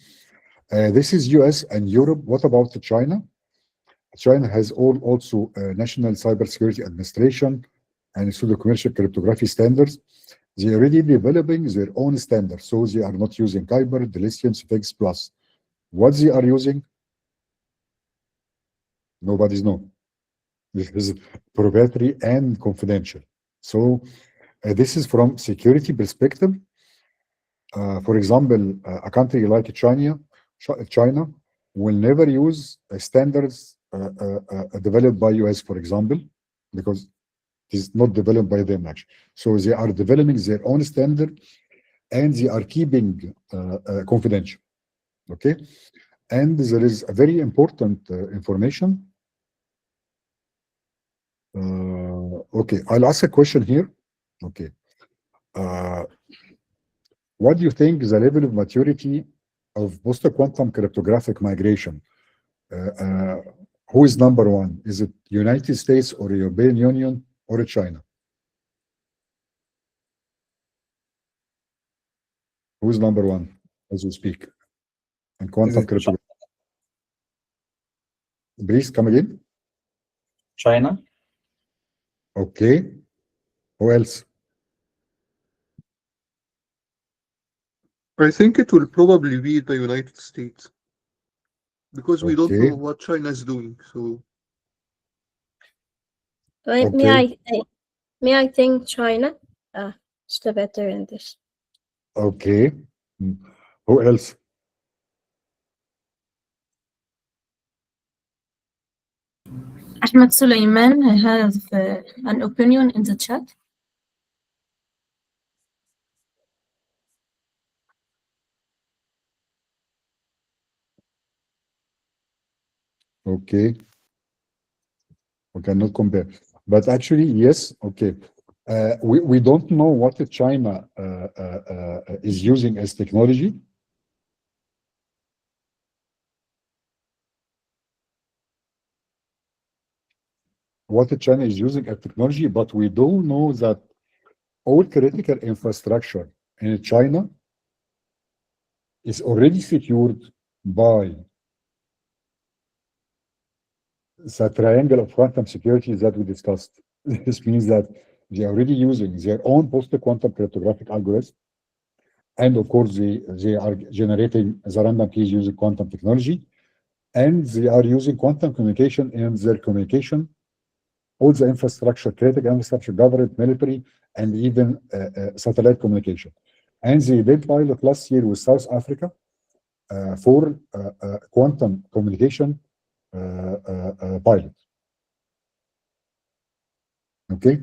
Speaker 3: this is US and Europe. What about China? China has also National Cybersecurity Administration and pseudo-commercial cryptography standards. They are already developing their own standards, so they are not using Kyber, Delicium, Sphinx Plus. What they are using, nobody's know. This is proprietary and confidential. So this is from security perspective. For example, a country like China will never use standards developed by US, for example, because it is not developed by them actually. So they are developing their own standard and they are keeping confidential. Okay, and there is a very important information. Okay, I'll ask a question here. Okay, what do you think is the level of maturity of post-quantum cryptographic migration? Who is number one? Is it United States or European Union or China? Who is number one as we speak? And quantum cryptography. Please come again.
Speaker 4: China.
Speaker 3: Okay. Who else?
Speaker 5: I think it will probably be the United States because we don't know what China is doing. So,
Speaker 6: may I think China is the better in this.
Speaker 3: Okay. Who else?
Speaker 1: Ahmed Suleiman has an opinion in the chat.
Speaker 3: Okay. We cannot compare. But actually, yes, okay. We don't know what China is using as technology. What China is using as technology, but we do know that all critical infrastructure in China is already secured by the triangle of quantum security that we discussed. This means that they are already using their own post-quantum cryptographic algorithms. And of course, they are generating the random keys using quantum technology. And they are using quantum communication in their communication, all the infrastructure, critical infrastructure, government, military, and even satellite communication. And they did pilot last year with South Africa for quantum communication pilot. Okay.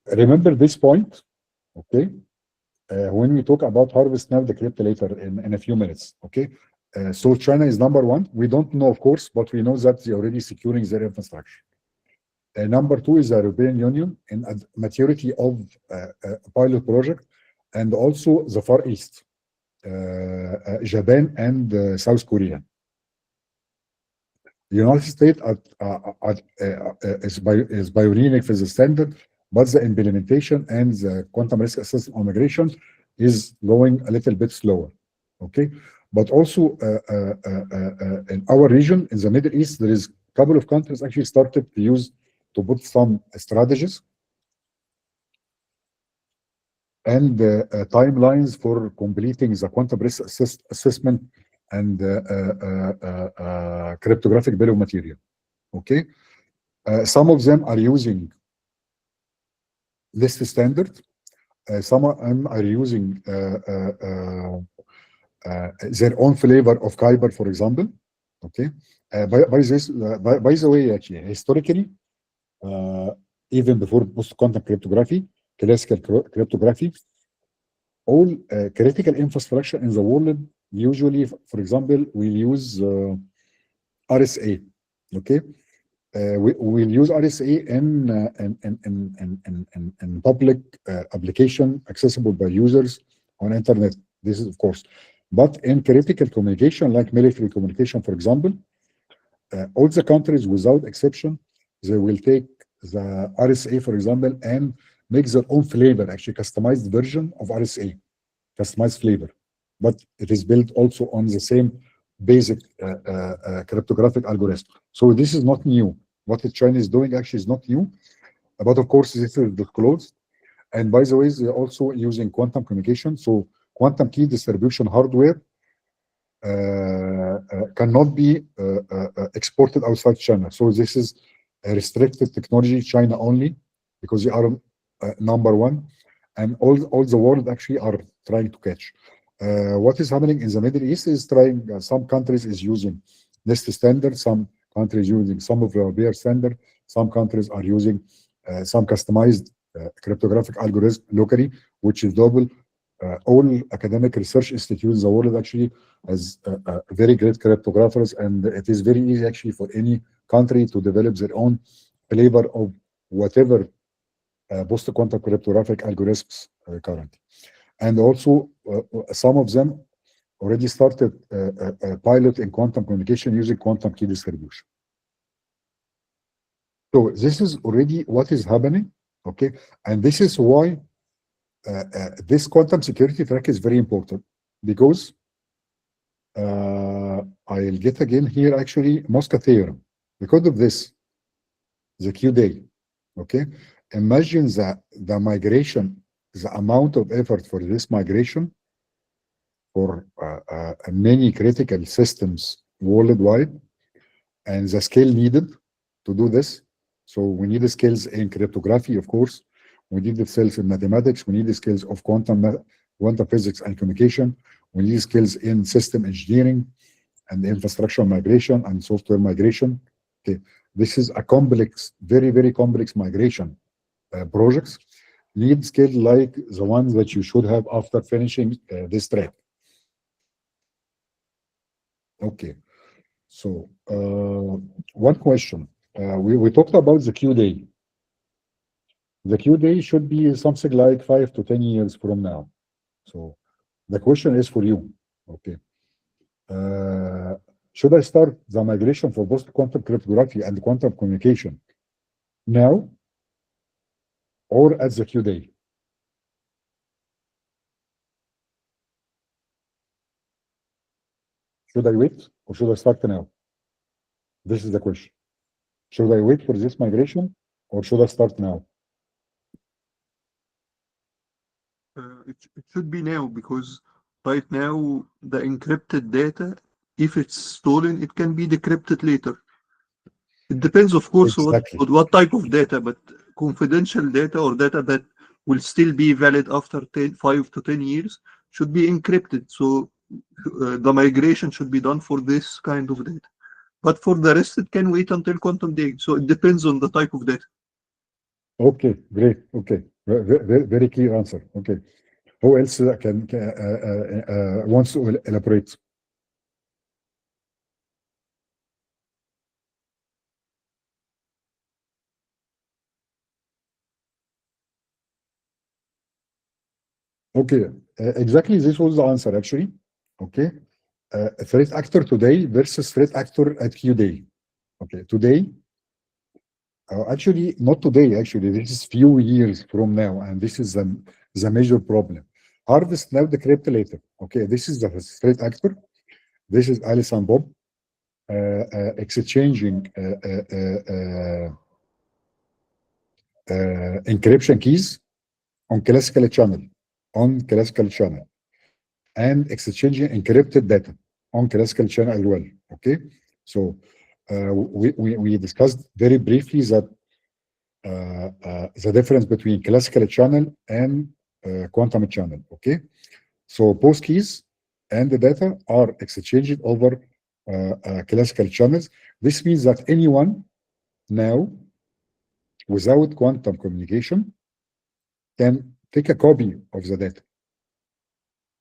Speaker 3: Remember this point, okay? When we talk about harvest now, decrypt later in a few minutes, okay? So China is number one. We don't know, of course, but we know that they're already securing their infrastructure. Number two is the European Union in maturity of pilot project, and also the Far East, Japan and South Korea. The United States is pioneering for the standard, but the implementation and the quantum risk assessment on migration is going a little bit slower. Okay, but also in our region, in the Middle East, there is a couple of countries actually started to put some strategies and timelines for completing the quantum risk assessment and cryptographic bill of material. Okay, some of them are using list standard. Some of them are using their own flavor of Kyber, for example. Okay, by the way, actually, historically, even before post-quantum cryptography, classical cryptography, all critical infrastructure in the world usually, for example, we use RSA. Okay, we'll use RSA in public application accessible by users on internet. This is of course, but in critical communication like military communication, for example, all the countries without exception, they will take the RSA, for example, and make their own flavor, actually customized version of RSA, customized flavor. But it is built also on the same basic cryptographic algorithm. So this is not new. What China is doing actually is not new. But of course, this is disclosed. And by the way, they're also using quantum communication. So quantum key distribution hardware cannot be exported outside China. So this is a restricted technology, China only, because they are number one. And all the world actually are trying to catch. What is happening in the Middle East is trying, some countries is using NIST standard, some countries using some of their standard, some countries are using some customized cryptographic algorithm locally, which is double. All academic research institutes in the world actually has very great cryptographers, and it is very easy actually for any country to develop their own flavor of whatever post-quantum cryptographic algorithms currently. And also, some of them already started a pilot in quantum communication using quantum key distribution. So this is already what is happening, okay? And this is why this quantum security track is very important, because I'll get again here actually Moscow theorem. Because of this, the Q day, okay? Imagine the migration, the amount of effort for this migration for many critical systems worldwide, and the scale needed to do this. So we need the skills in cryptography, of course. We need the skills in mathematics. We need the skills of quantum physics and communication. We need skills in system engineering and infrastructure migration and software migration. Okay, this is a complex, very, very complex migration projects. Need skills like the ones that you should have after finishing this track. Okay, so one question. We talked about the Q day. The Q day should be something like 5 to 10 years from now. So the question is for you, okay. Should I start the migration for post-quantum cryptography and quantum communication now or at the Q day? Should I wait or should I start now? This is the question. Should I wait for this migration or should I start now?
Speaker 5: It should be now, because right now the encrypted data, if it's stolen, it can be decrypted later. It depends, of course,
Speaker 3: Exactly.
Speaker 5: what type of data, but confidential data or data that will still be valid after 5 to 10 years should be encrypted. So the migration should be done for this kind of data. But for the rest, it can wait until quantum day. So it depends on the type of data.
Speaker 3: Okay, great. Okay, very clear answer. Okay, who else wants to elaborate? Okay, exactly this was the answer actually. Okay, a threat actor today versus threat actor at Q day. Okay, today. Actually, not today, actually, this is few years from now, and this is the major problem. Harvest now, decrypt later. Okay, this is the threat actor. This is Alice and Bob exchanging encryption keys on classical channel, and exchanging encrypted data on classical channel as well. Okay, so we discussed very briefly that the difference between classical channel and quantum channel. Okay, so both keys and the data are exchanged over classical channels. This means that anyone now, without quantum communication, can take a copy of the data,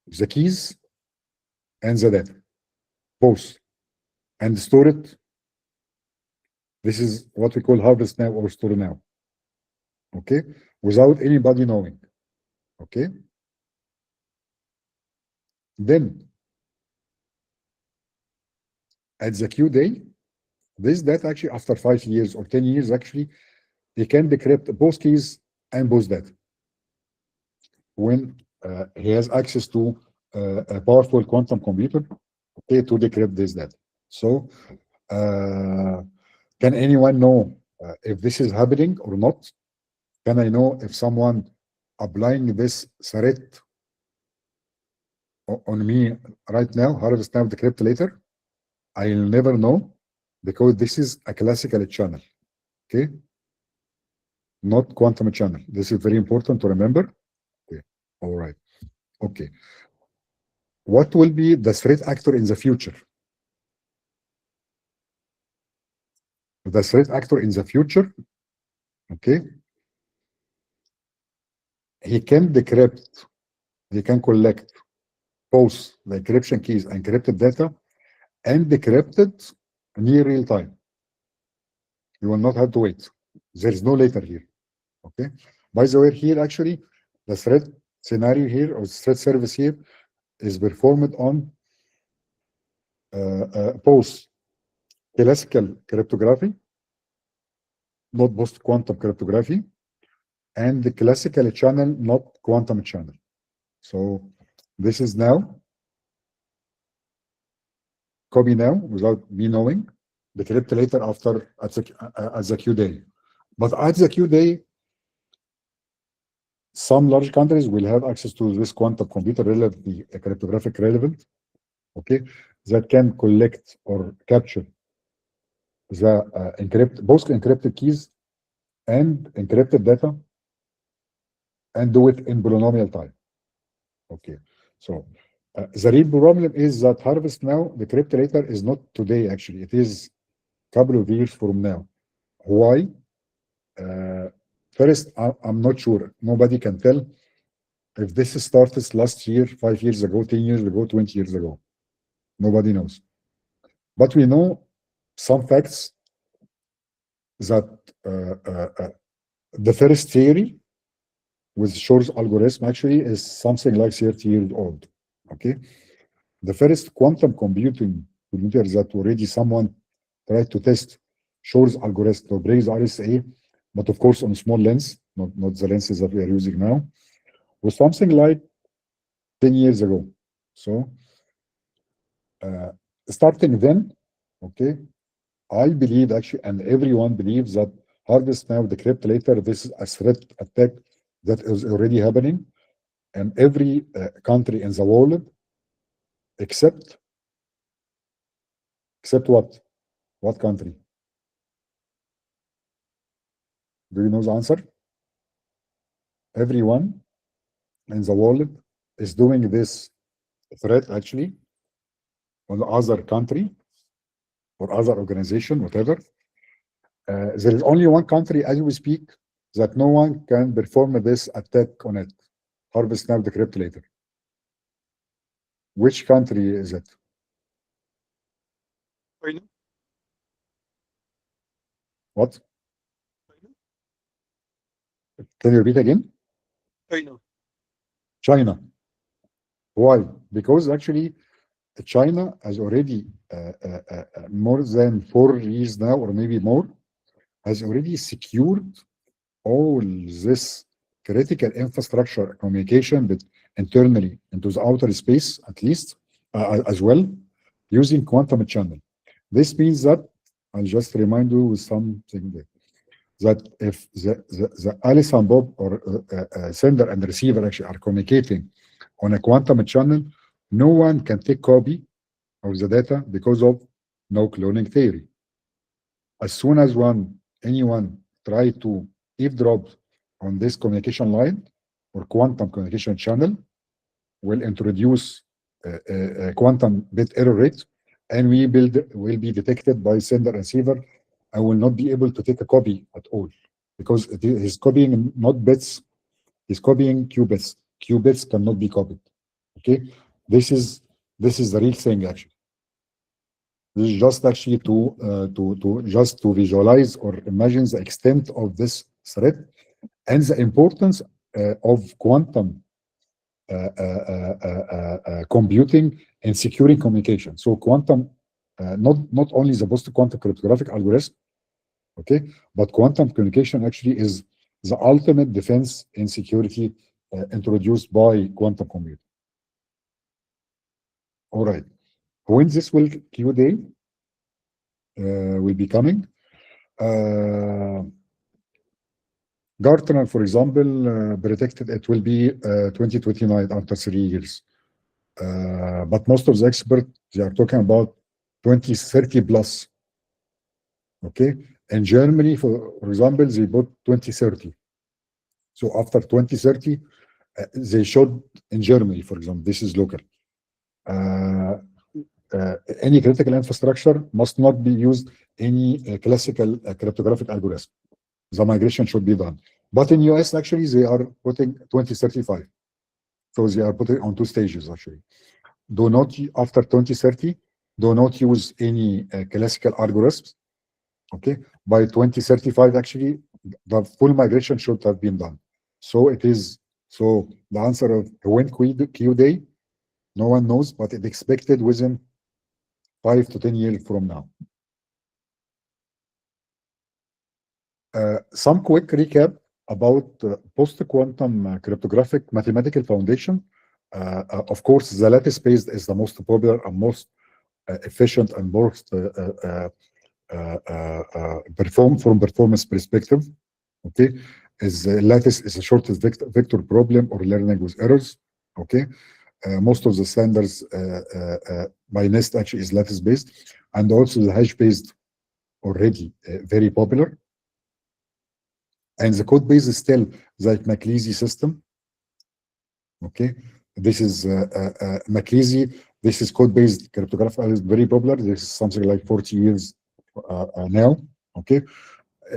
Speaker 3: the keys and the data, both, and store it. This is what we call harvest now or store now. Okay, without anybody knowing. Okay, then at the Q day, this data actually after 5 years or 10 years actually he can decrypt both keys and both data when he has access to a powerful quantum computer, okay, to decrypt this data. So can anyone know if this is happening or not? Can I know if someone applying this threat on me right now, harvest now, decrypt later? I'll never know, because this is a classical channel, okay? Not quantum channel. This is very important to remember. Okay, all right, okay. What will be the threat actor in the future? The threat actor in the future, okay, he can decrypt, he can collect both the encryption keys, encrypted data, and decrypted near real time. You will not have to wait. There is no later here, okay? By the way, here actually, the threat scenario here, or threat service here, is performed on both classical cryptography, not post-quantum cryptography, and the classical channel, not quantum channel. So this is now, copy now without me knowing, decrypt later after at the Q day. But at the Q day, some large countries will have access to this quantum computer, relatively cryptographic relevant, okay, that can collect or capture the both encrypted keys and encrypted data, and do it in polynomial time. Okay, so the real problem is that harvest now, decrypt later, is not today actually. It is a couple of years from now. Why? First, I'm not sure. Nobody can tell if this started last year, 5 years ago, 10 years ago, 20 years ago. Nobody knows. But we know some facts that the first theory with Shor's algorithm actually is something like 30 years old. Okay, the first quantum computer that already someone tried to test Shor's algorithm to break the RSA, but of course on small lens, not the lenses that we are using now, was something like 10 years ago. So starting then, okay, I believe actually, and everyone believes, that harvest now, decrypt later, this is a threat attack that is already happening, and every country in the world, except what? What country? Do you know the answer? Everyone in the world is doing this threat actually on the other country or other organization, whatever. There is only one country as we speak that no one can perform this attack on it. Harvest now, decrypt later. Which country is it?
Speaker 5: China.
Speaker 3: What? Can you repeat again?
Speaker 5: China.
Speaker 3: China. Why? Because actually China has already more than 4 years now, or maybe more, has already secured all this critical infrastructure communication, but internally into the outer space, at least, as well, using quantum channel. This means that, I'll just remind you with something there, that if the Alice and Bob, or sender and receiver actually are communicating on a quantum channel, no one can take copy of the data because of no-cloning theory. As soon as anyone try to eavesdrop on this communication line or quantum communication channel, will introduce a quantum bit error rate, and will be detected by sender and receiver. I will not be able to take a copy at all, because he's copying not bits, he's copying qubits. Qubits cannot be copied. Okay, this is the real thing actually. This is just actually to visualize or imagine the extent of this threat and the importance of quantum computing and securing communication. So quantum, not only the post-quantum cryptographic algorithm, Okay, but quantum communication actually is the ultimate defense in security introduced by quantum computing. All right, when this will Q day will be coming, Gartner, for example, predicted it will be 2029 after 3 years. But most of the experts, they are talking about 2030 plus. Okay, in Germany, for example, they put 2030. So after 2030, they showed in Germany, for example, this is local. Any critical infrastructure must not be used any classical cryptographic algorithm. The migration should be done. But in US, actually, they are putting 2035. So they are putting on 2 stages, actually. Do not, after 2030, do not use any classical algorithms. Okay, by 2035, actually, the full migration should have been done. So it is, so the answer of when Q day, no one knows, but it's expected within 5 to 10 years from now. Some quick recap about post-quantum cryptographic mathematical foundation. Of course, the lattice-based is the most popular and most efficient and most performance perspective. Okay, is lattice is the shortest vector problem or learning with errors. Okay, most of the standards by NIST actually is lattice-based, and also the hash-based already very popular. And the code base is still like McLeese system. Okay, this is McLeese. This is code-based cryptography is very popular. This is something like 40 years now. Okay,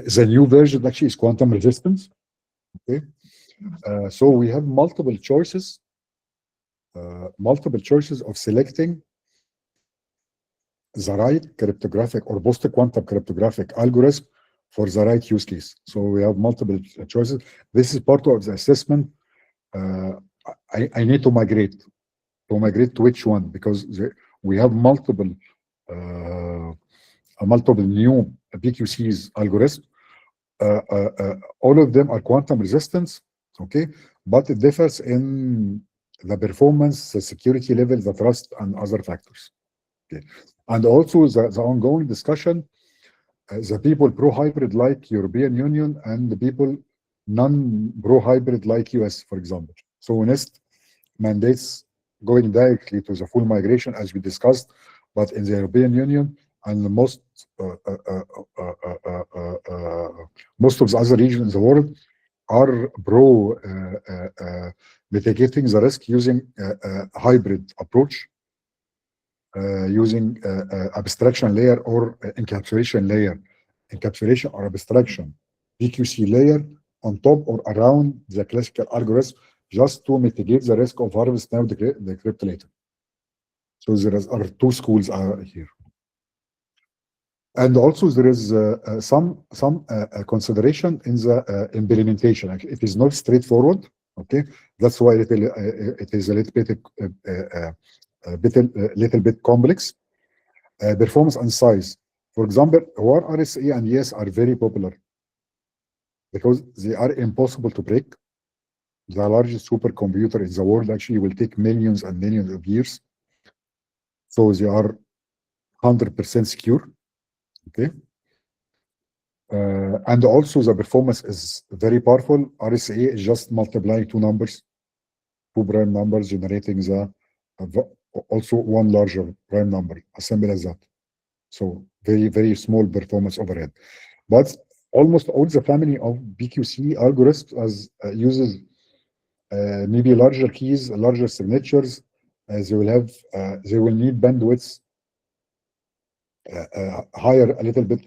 Speaker 3: the new version actually is quantum resistance. Okay, so we have multiple choices of selecting the right cryptographic or post-quantum cryptographic algorithm for the right use case. So we have multiple choices. This is part of the assessment. I need to migrate to which one, because we have multiple new EgQCs algorithms. All of them are quantum resistance. Okay, but it differs in the performance, the security level, the trust, and other factors. Okay, and also the ongoing discussion. The people pro-hybrid like European Union and the people non-pro-hybrid like US, for example. So NIST mandates going directly to the full migration as we discussed, but in the European Union and the most of the other regions in the world are mitigating the risk using a hybrid approach. Using abstraction layer or encapsulation layer, or abstraction EgQC layer on top or around the classical algorithm, just to mitigate the risk of harvest now decrypt later. So there are 2 schools here, and also there is some consideration in the implementation. It is not straightforward. Okay, that's why it is a little bit complex. Performance and size. For example, why RSA and ES are very popular? Because they are impossible to break. The largest supercomputer in the world actually will take millions and millions of years. So they are 100% secure. Okay. And also the performance is very powerful. RSA is just multiplying 2 numbers, 2 prime numbers, generating the also 1 larger prime number, as simple as that. So very, very small performance overhead. But almost all the family of EgQC algorithms uses maybe larger keys, larger signatures. They will need bandwidths, a little bit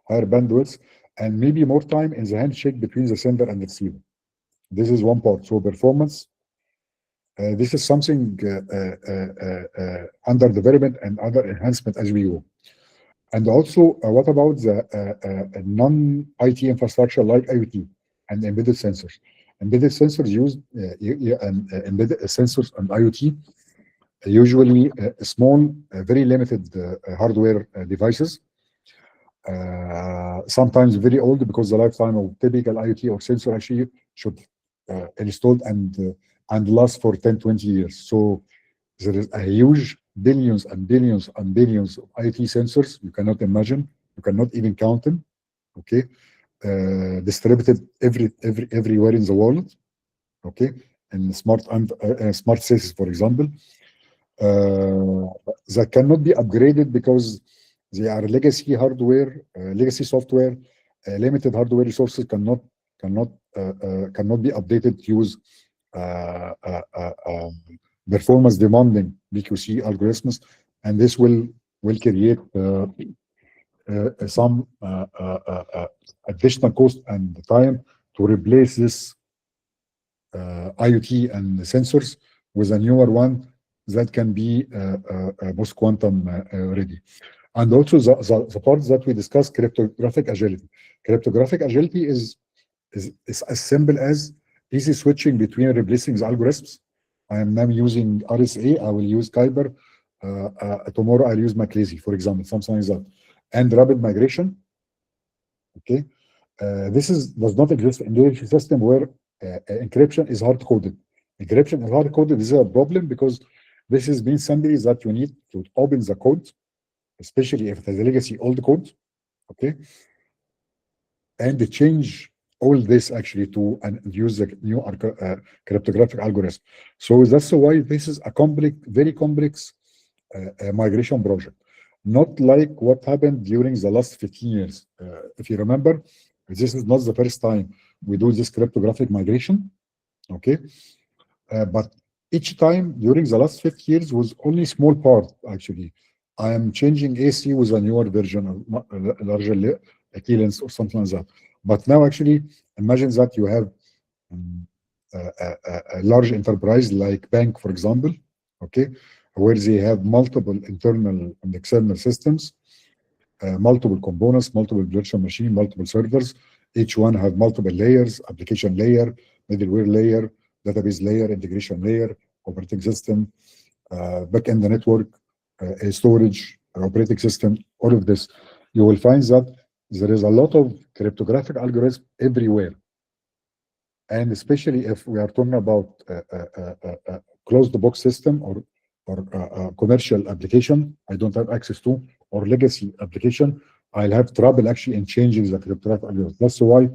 Speaker 3: higher bandwidths, and maybe more time in the handshake between the sender and the receiver. This is one part. So performance. This is something under development and other enhancement as we go. And also, what about the non-IT infrastructure like IoT and embedded sensors? Embedded sensors use embedded sensors and IoT usually small, very limited hardware devices. sometimes very old, because the lifetime of typical IoT or sensor actually should installed and last for 10-20 years. So there is a huge billions and billions and billions of IoT sensors you cannot imagine, you cannot even count them. Okay, distributed everywhere in the world. Okay, and smart cities, for example, that cannot be upgraded because they are legacy hardware, legacy software, limited hardware resources cannot be updated to use performance demanding EgQCC algorithms, and this will create some additional cost and time to replace this IoT and sensors with a newer one that can be post-quantum ready. And also the part that we discussed, cryptographic agility. Cryptographic agility is as simple as easy switching between replacing the algorithms. I am now using RSA, I will use Kyber, tomorrow I'll use McLeese, for example, something like that. And rapid migration. Okay, this does not exist in the system where encryption is hard-coded. Encryption is hard-coded. This is a problem because this is means simply that you need to open the code, especially if it has a legacy old code, okay, and change all this actually to use the new cryptographic algorithm. So that's why this is a very complex migration project. Not like what happened during the last 15 years. If you remember, this is not the first time we do this cryptographic migration, okay? But each time during the last 50 years was only small part, actually. I am changing AC with a newer version of larger key length or something like that. But now actually, imagine that you have a large enterprise like bank, for example, okay, where they have multiple internal and external systems, multiple components, multiple virtual machine, multiple servers. Each one have multiple layers: application layer, middleware layer, database layer, integration layer, operating system, backend network, storage, operating system. All of this, you will find that there is a lot of cryptographic algorithms everywhere, and especially if we are talking about closed box system or commercial application I don't have access to, or legacy application, I'll have trouble actually in changing the cryptographic algorithm. That's why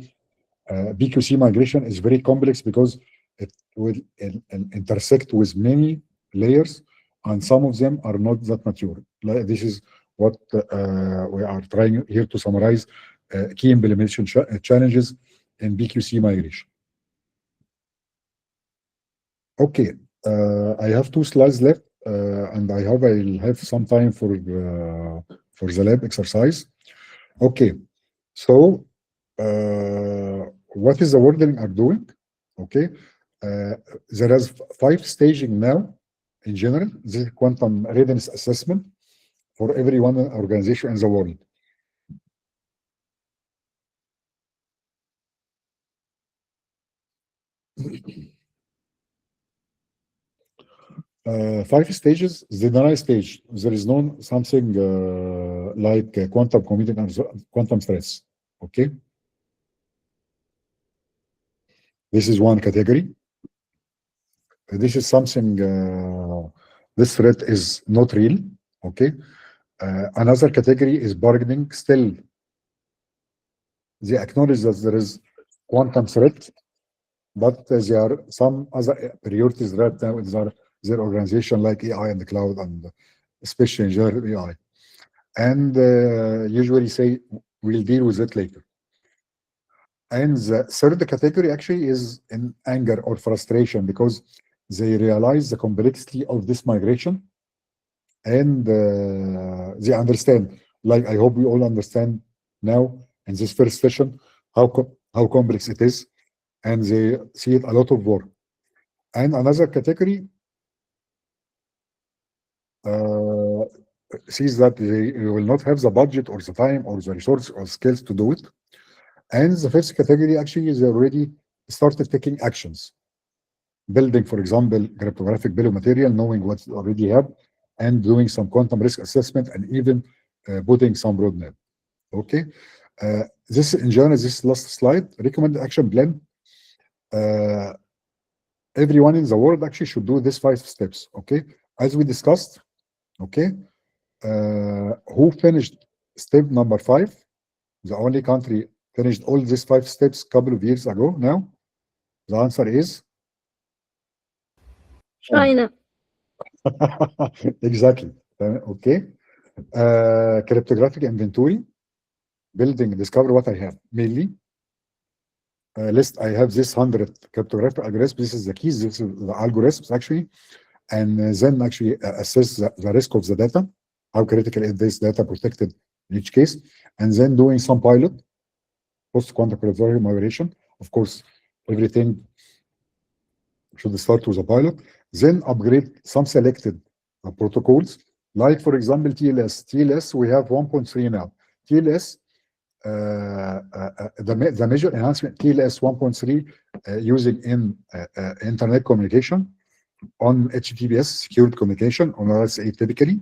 Speaker 3: EgQCC migration is very complex, because it will intersect with many layers, and some of them are not that mature. This is what we are trying here to summarize key implementation challenges in EgQCC migration. Okay, I have 2 slides left, and I hope I'll have some time for the lab exercise. Okay, so what is the world are doing? Okay, there is 5 staging now in general. This is quantum readiness assessment for every one organization in the world. Five stages. The denial stage, there is no something like quantum computing and quantum threats. Okay, this is one category. This is something. This threat is not real. Okay. Another category is bargaining. Still, they acknowledge that there is quantum threat, but there are some other priorities right now in their organization, like AI and the cloud, and especially in general AI. And usually say, we'll deal with it later. And the third category actually is in anger or frustration, because they realize the complexity of this migration, and they understand, like I hope we all understand now in this first session, how complex it is, and they see it a lot of work. And another category sees that they will not have the budget or the time or the resource or skills to do it. And the first category actually is already started taking actions, building, for example, cryptographic bill of material, knowing what you already have, and doing some quantum risk assessment, and even putting some roadmap. Okay. This in general, this last slide, recommended action plan. Everyone in the world actually should do these 5 steps. Okay. As we discussed, okay, who finished step number 5? The only country finished all these 5 steps a couple of years ago now. The answer is
Speaker 6: China.
Speaker 3: exactly. Okay. Cryptographic inventory, building, discover what I have. Mainly, list, I have this 100 cryptographic algorithms. This is the keys, this is the algorithms actually. And then actually assess the risk of the data, how critical is this data protected in each case, and then doing some pilot, post-quantum cryptography migration. Of course, everything should start with a pilot, then upgrade some selected protocols, like for example TLS. TLS, we have 1.3 now. TLS, the major enhancement, TLS 1.3 using in internet communication on HTTPS, secured communication on RSA typically,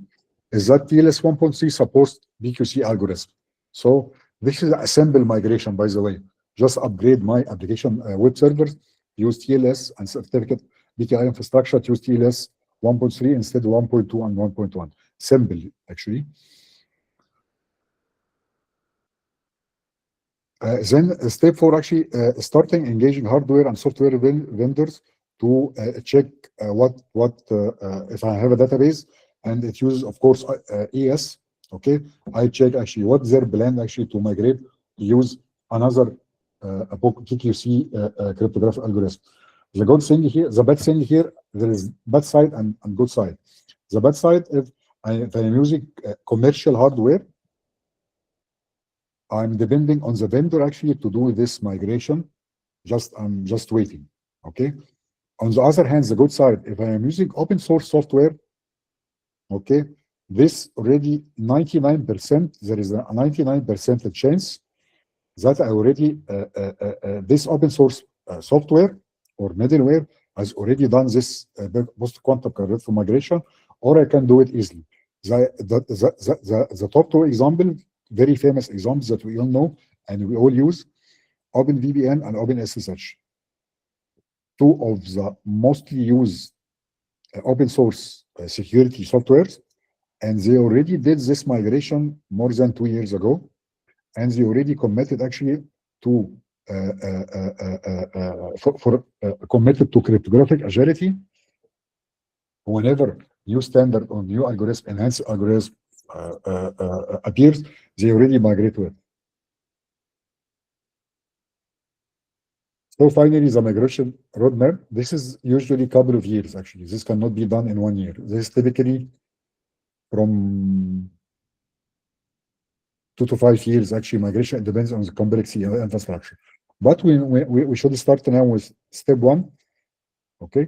Speaker 3: is that TLS 1.3 supports EgQCC algorithm. So this is a simple migration, by the way. Just upgrade my application web servers, use TLS and certificate PKI infrastructure to use TLS 1.3 instead of 1.2 and 1.1. Simple, actually. Then step 4, actually starting engaging hardware and software vendors to check if I have a database and it uses, of course, ES. Okay, I check actually what's their plan actually to migrate to use another EgQCC cryptographic algorithm. The good thing here, the bad thing here, there is bad side and good side. The bad side, if I'm using commercial hardware, I'm depending on the vendor actually to do this migration. I'm just waiting. Okay. On the other hand, the good side, if I am using open source software, okay, this already 99%, there is a 99% chance that I already, this open source software or middleware has already done this post-quantum cryptography migration, or I can do it easily. The top 2 examples, very famous examples that we all know and we all use, OpenVPN and OpenSSH. 2 of the mostly used open source security softwares, and they already did this migration more than 2 years ago, and they already committed actually to committed to cryptographic agility. Whenever new standard or new algorithm, enhanced algorithm appears, they already migrate to it. So finally, the migration roadmap. This is usually a couple of years, actually. This cannot be done in 1 year. This is typically from 2 to 5 years, actually, migration. It depends on the complexity of the infrastructure. But we should start now with step 1, okay?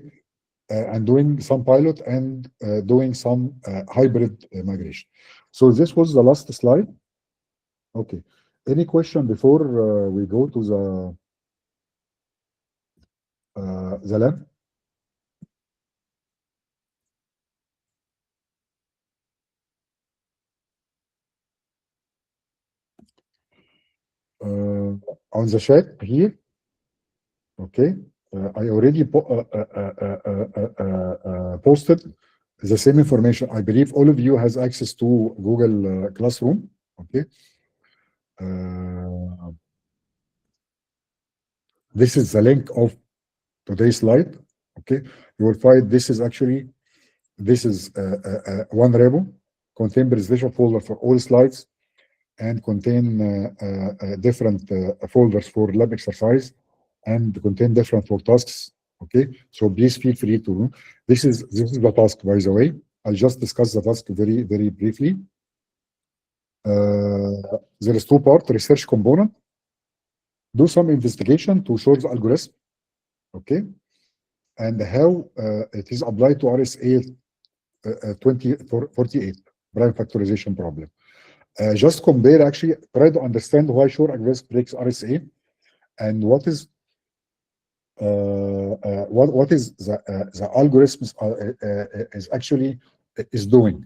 Speaker 3: And doing some pilot and doing some hybrid migration. So this was the last slide. Okay. Any question before we go to the lab? On the chat here, okay. I already posted the same information. I believe all of you has access to Google Classroom, okay. This is the link of today's slide, okay. You will find this is one repo, contain presentation folder for all slides, and contain different folders for lab exercise, and contain different for tasks. Okay, so please feel free to. This is the task, by the way. I'll just discuss the task very briefly. There is 2 parts: research component. Do some investigation to show the algorithm, okay, and how it is applied to RSA 2048 prime factorization problem. Just compare, actually, try to understand why Shor algorithm breaks RSA, and what is the algorithm is actually doing.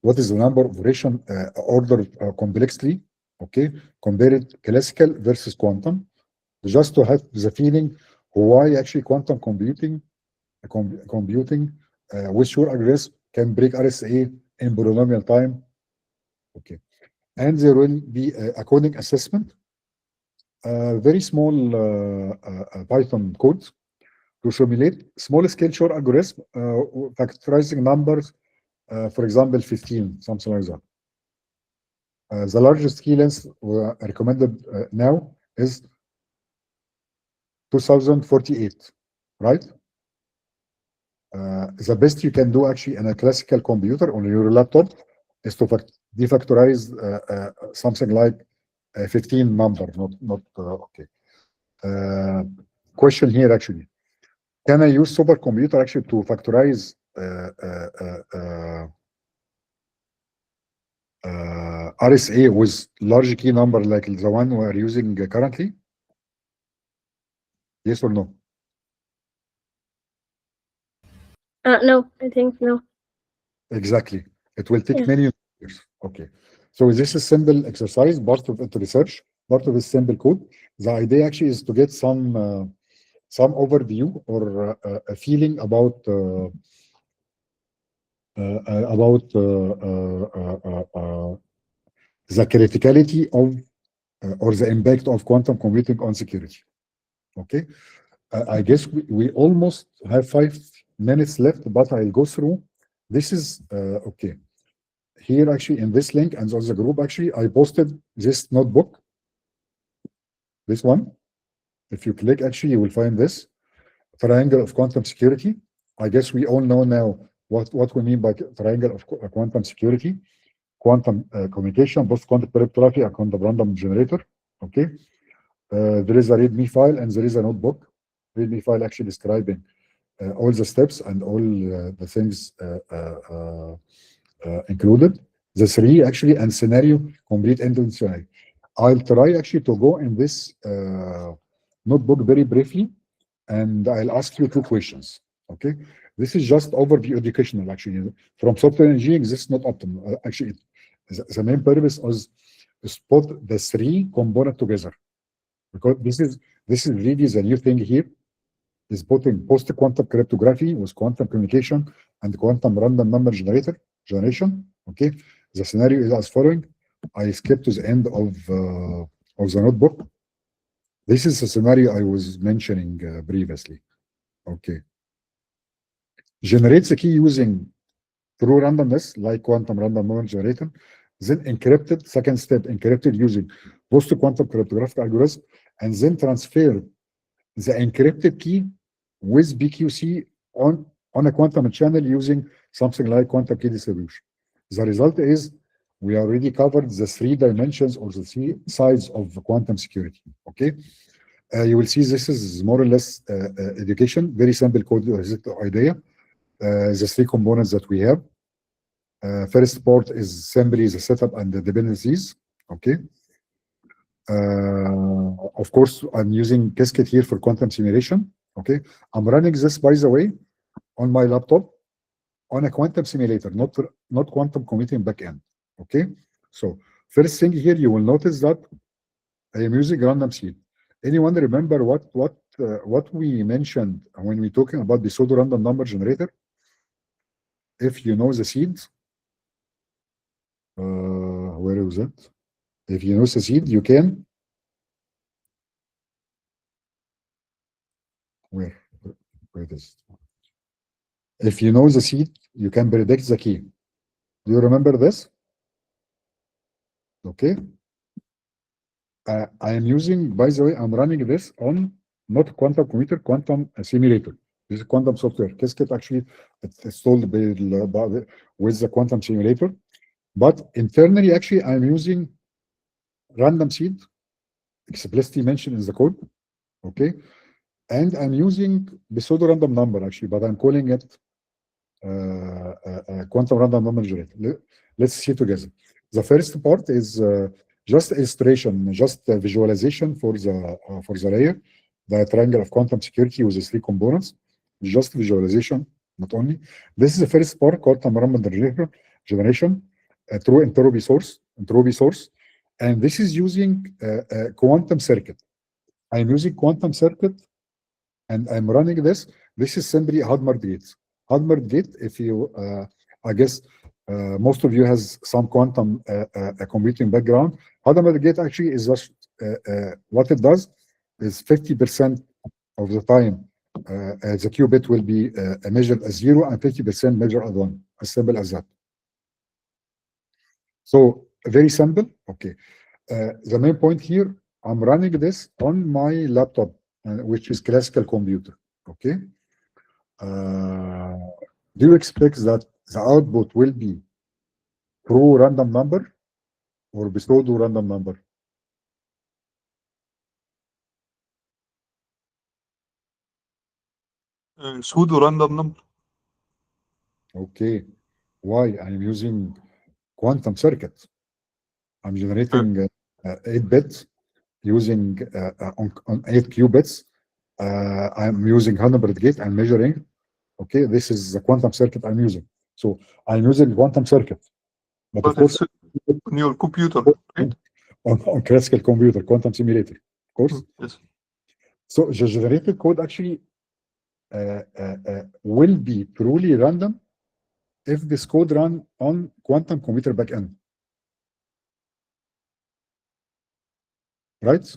Speaker 3: what is the number of operation order complexity, okay, compared classical versus quantum, just to have the feeling why actually quantum computing with Shor algorithm can break RSA in polynomial time. Okay, and there will be a coding assessment, very small Python code to simulate small-scale Shor algorithm factorizing numbers, for example, 15, something like that. The largest key length recommended now is 2048, right? The best you can do actually in a classical computer on your laptop is to defactorize something like 15 number, not okay. Question here actually, can I use supercomputer actually to factorize RSA with large key number like the one we are using currently? Yes or no?
Speaker 6: No, I think no.
Speaker 3: Exactly. It will take many years. Okay. So this is simple exercise, part of it research, part of this simple code. The idea actually is to get some overview or a feeling about the criticality of or the impact of quantum computing on security. Okay. I guess we almost have 5 minutes left, but I'll go through. This is okay. Here actually in this link and on the group actually, I posted this notebook. This one. If you click actually, you will find this triangle of quantum security. I guess we all know now what we mean by triangle of quantum security, quantum communication, both quantum cryptography and quantum random generator. Okay. There is a README file and there is a notebook. README file actually describing all the steps and all the things included. The 3 actually and scenario, complete end-to-end scenario. I'll try actually to go in this notebook very briefly, and I'll ask you 2 questions. Okay, this is just overview educational actually. From software engineering, this is not optimal. Actually, the main purpose is to put the 3 components together, because this is really the new thing here. Is putting post-quantum cryptography with quantum communication and quantum random number generation. Okay, the scenario is as following. I skipped to the end of the notebook. This is the scenario I was mentioning previously. Okay, generates a key using true randomness like quantum random number generator, then encrypted. Second step, encrypted using post-quantum cryptographic algorithm, and then transfer the encrypted key with BQC on a quantum channel using something like quantum key distribution. The result is we already covered the 3 dimensions or the 3 sides of quantum security. Okay, you will see this is more or less education, very simple code idea. The 3 components that we have. First part is simply the setup and the dependencies. Okay. Of course, I'm using Qiskit here for quantum simulation. Okay, I'm running this, by the way, on my laptop on a quantum simulator, not quantum computing backend. Okay, so first thing here, you will notice that I am using random seed. Anyone remember what we mentioned when we talking about the pseudo random number generator? If you know the seeds, where is it? If you know the seed, you can. Where it is? If you know the seed, you can predict the key. Do you remember this? Okay. I am using, by the way, I'm running this on not quantum computer, quantum simulator. This is quantum software. Qiskit actually it's installed with the quantum simulator. But internally, actually, I'm using random seed, explicitly mentioned in the code. Okay. And I'm using the pseudo random number actually, but I'm calling it quantum random number generator. Let's see together. The first part is just illustration, just visualization for the layer, the triangle of quantum security with the 3 components. Just visualization, not only. This is the first part, quantum random generation. true entropy source, and this is using a quantum circuit. I'm using quantum circuit, and I'm running this. This is simply Hadamard gate. Hadamard gate, if you, I guess, most of you has some quantum computing background. Hadamard gate actually is just what it does is 50% of the time the qubit will be measured as 0 and 50% measured as 1, as simple as that. So very simple. Okay. The main point here, I'm running this on my laptop, which is classical computer. Okay. Do you expect that the output will be true random number or pseudo random number?
Speaker 5: Pseudo random number.
Speaker 3: Okay. Why? I'm using quantum circuit. I'm generating 8 bits using on 8 qubits. I'm using Hadamard gate and measuring. Okay, this is the quantum circuit I'm using. So I'm using quantum circuit. But of course,
Speaker 5: on your computer, right?
Speaker 3: on classical computer, quantum simulator, of course.
Speaker 5: Yes.
Speaker 3: So the generated code actually will be truly random if this code run on quantum computer backend. Right?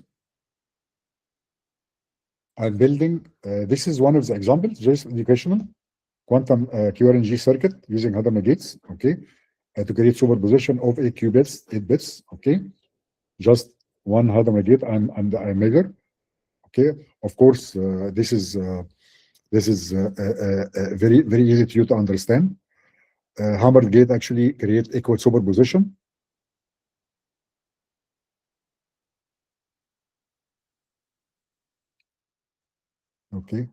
Speaker 3: I'm building, this is one of the examples, just educational, quantum QRNG circuit using Hadamard gates, okay, to create superposition of 8 qubits, 8 bits, okay, just one Hadamard gate and I measure, okay. Of course, this is very, very easy to you to understand. Hadamard gate actually create equal superposition. Okay.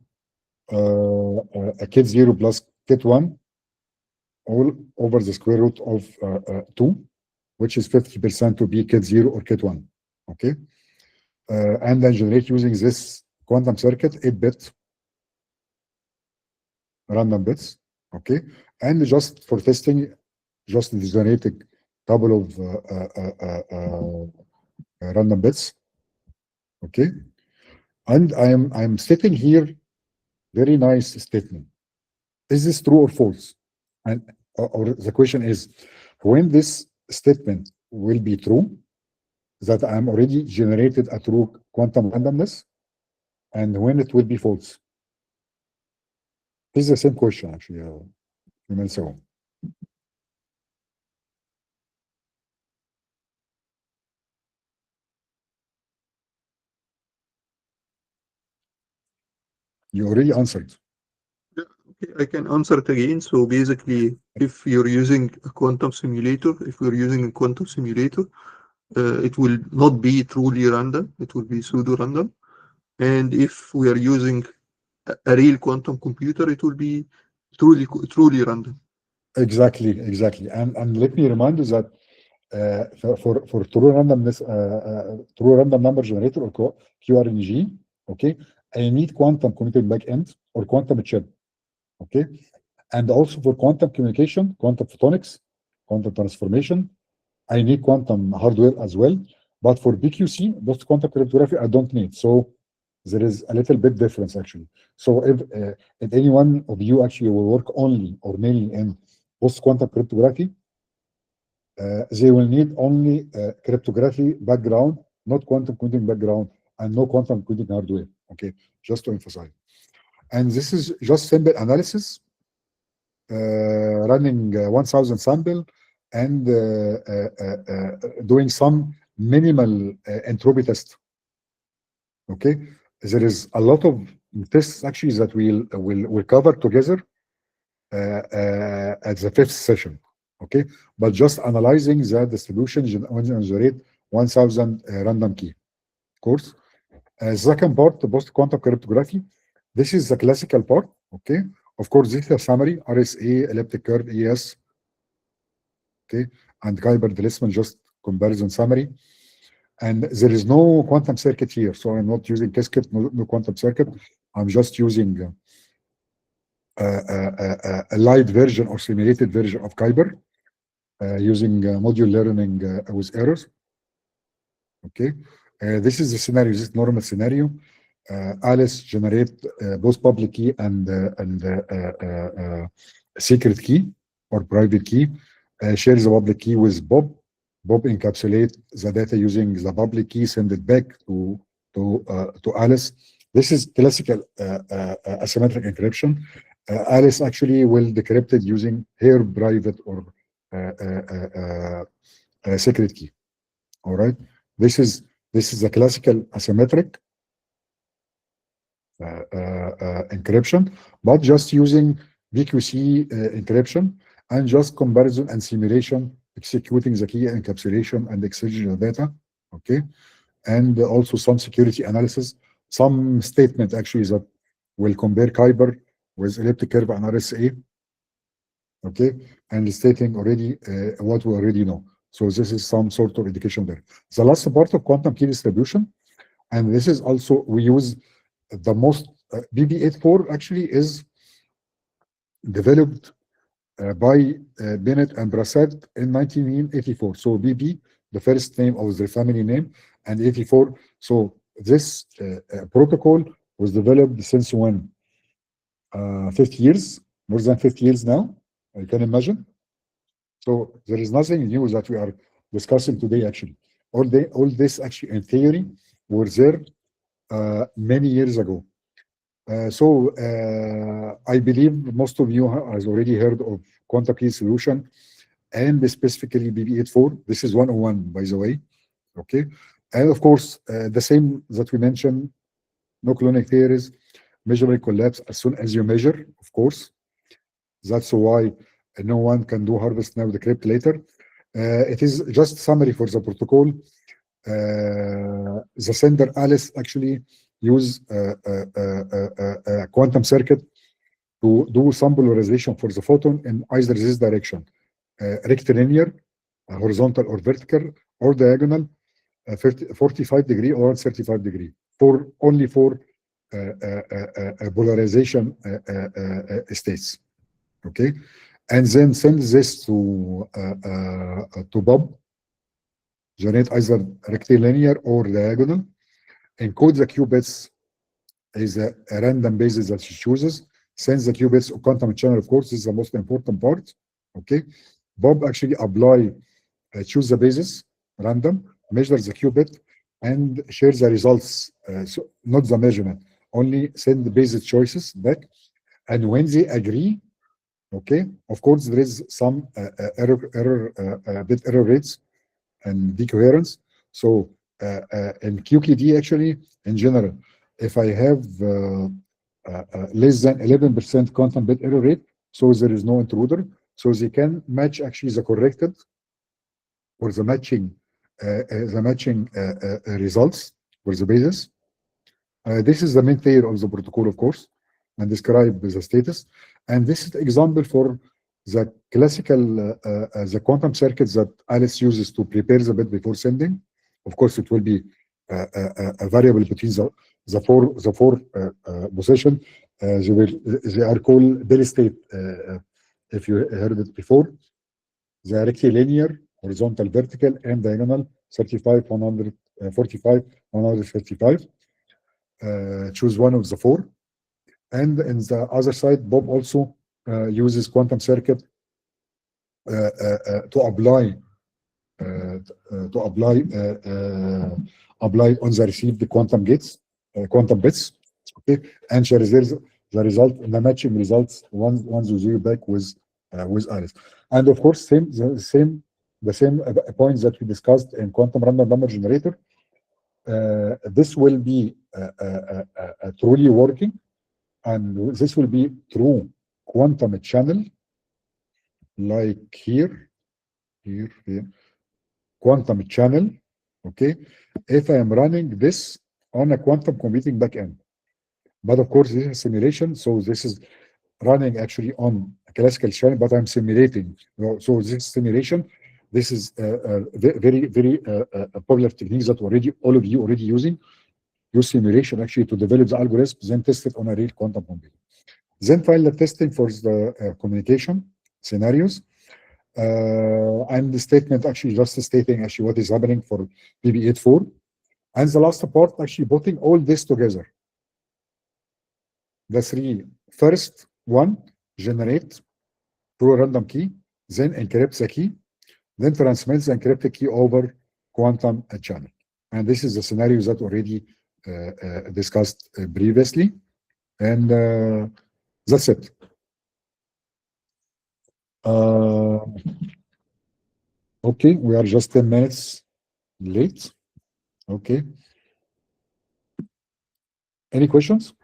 Speaker 3: A kit 0 plus kit 1 all over the square root of 2, which is 50% to be kit 0 or kit 1. Okay. And then generate using this quantum circuit 8-bit random bits. Okay. And just for testing, just generating couple of random bits. Okay. And I'm sitting here, very nice statement. Is this true or false? And or the question is, when this statement will be true, that I'm already generated a true quantum randomness, and when it will be false. This is the same question actually, and so on. You already answered.
Speaker 5: Okay, I can answer it again. So basically, if you're using a quantum simulator, it will not be truly random. It will be pseudo-random. And if we are using a real quantum computer, it will be truly random.
Speaker 3: Exactly. And let me remind you that for true randomness, true random number generator or QRNG, okay, I need quantum computing backend or quantum chip, okay, and also for quantum communication, quantum photonics, quantum transformation, I need quantum hardware as well. But for BQC, post-quantum cryptography, I don't need. So there is a little bit difference actually. So if any one of you actually will work only or mainly in post-quantum cryptography, they will need only cryptography background, not quantum computing background, and no quantum computing hardware. Okay, just to emphasize. And this is just simple analysis, running 1,000 sample and doing some minimal entropy test. Okay, there is a lot of tests actually that we'll cover together at the 5th session. Okay, but just analyzing the distribution generate 1,000 random key. Of course, second part, the post-quantum cryptography. This is the classical part. Okay, of course, this is a summary: RSA, elliptic curve, ES. Okay, and Kuiper Delessman, just comparison summary. And there is no quantum circuit here, so I'm not using Qiskit, no quantum circuit. I'm just using a light version or simulated version of Kuiper. using module learning with errors. Okay, this is the scenario. This is normal scenario. Alice generate both public key and secret key or private key. Shares the public key with Bob. Bob encapsulate the data using the public key, send it back to Alice. This is classical asymmetric encryption. Alice actually will decrypt it using her private or secret key. All right. This is a classical asymmetric encryption, but just using EgQCC encryption and just comparison and simulation, executing the key encapsulation and exchanging the data. Okay, and also some security analysis, some statement actually that will compare Kyber with elliptic curve and RSA. Okay, and stating already what we already know. So this is some sort of indication there. The last part of quantum key distribution, and this is also we use the most BB84 actually is developed by Bennett and Brassard in 1984. So BB, the first name of the family name, and 84. So this protocol was developed since when? 50 years, more than 50 years now, I can imagine. So there is nothing new that we are discussing today actually. All this actually in theory were there many years ago. I believe most of you has already heard of quantum key solution and specifically BB84. This is 101, by the way. Okay, and of course the same that we mentioned, no-cloning theories, measurable collapse as soon as you measure. Of course, that's why no one can do harvest now, decrypt later. It is just summary for the protocol. The sender Alice actually use a quantum circuit to do some polarization for the photon in either this direction, rectilinear, horizontal or vertical, or diagonal, 45 degree or 35 degree, for only for polarization states. Okay, and then send this to Bob, generate either rectilinear or diagonal, encode the qubits is a random basis that she chooses, sends the qubits to quantum channel. Of course, this is the most important part. Okay, Bob actually apply, choose the basis, random, measures the qubit, and shares the results. So not the measurement, only send the basis choices back. And when they agree, okay, of course there is some bit error rates and decoherence. So in QKD actually, in general, if I have less than 11% quantum bit error rate, so there is no intruder, so they can match actually the corrected or the matching results for the basis. This is the main layer of the protocol, of course, and describe the status. And this is the example for the classical the quantum circuits that Alice uses to prepare the bit before sending. Of course, it will be a variable between the four position. They are called Bell state. If you heard it before, the rectilinear, horizontal, vertical, and diagonal 35, 145, 155. Choose one of the four. And in the other side, Bob also uses quantum circuit to apply on the received quantum gates, quantum bits, okay, and shares the result, the matching results once you back with Alice. And of course, the same points that we discussed in quantum random number generator. This will be truly working, and this will be through quantum channel, like here, quantum channel. Okay, if I am running this on a quantum computing backend, but of course this is simulation, so this is running actually on a classical channel, but I'm simulating. So this simulation, this is very popular techniques that all of you already using. Use simulation actually to develop the algorithm, then test it on a real quantum computer. Then file the testing for the communication scenarios. and the statement actually just stating actually what is happening for PB84. And the last part actually putting all this together. The three. First one, generate through a random key, then encrypt the key, then transmit the encrypted key over quantum channel. And this is the scenario that already discussed previously. And that's it. Okay, we are just 10 minutes late. Okay. Any questions?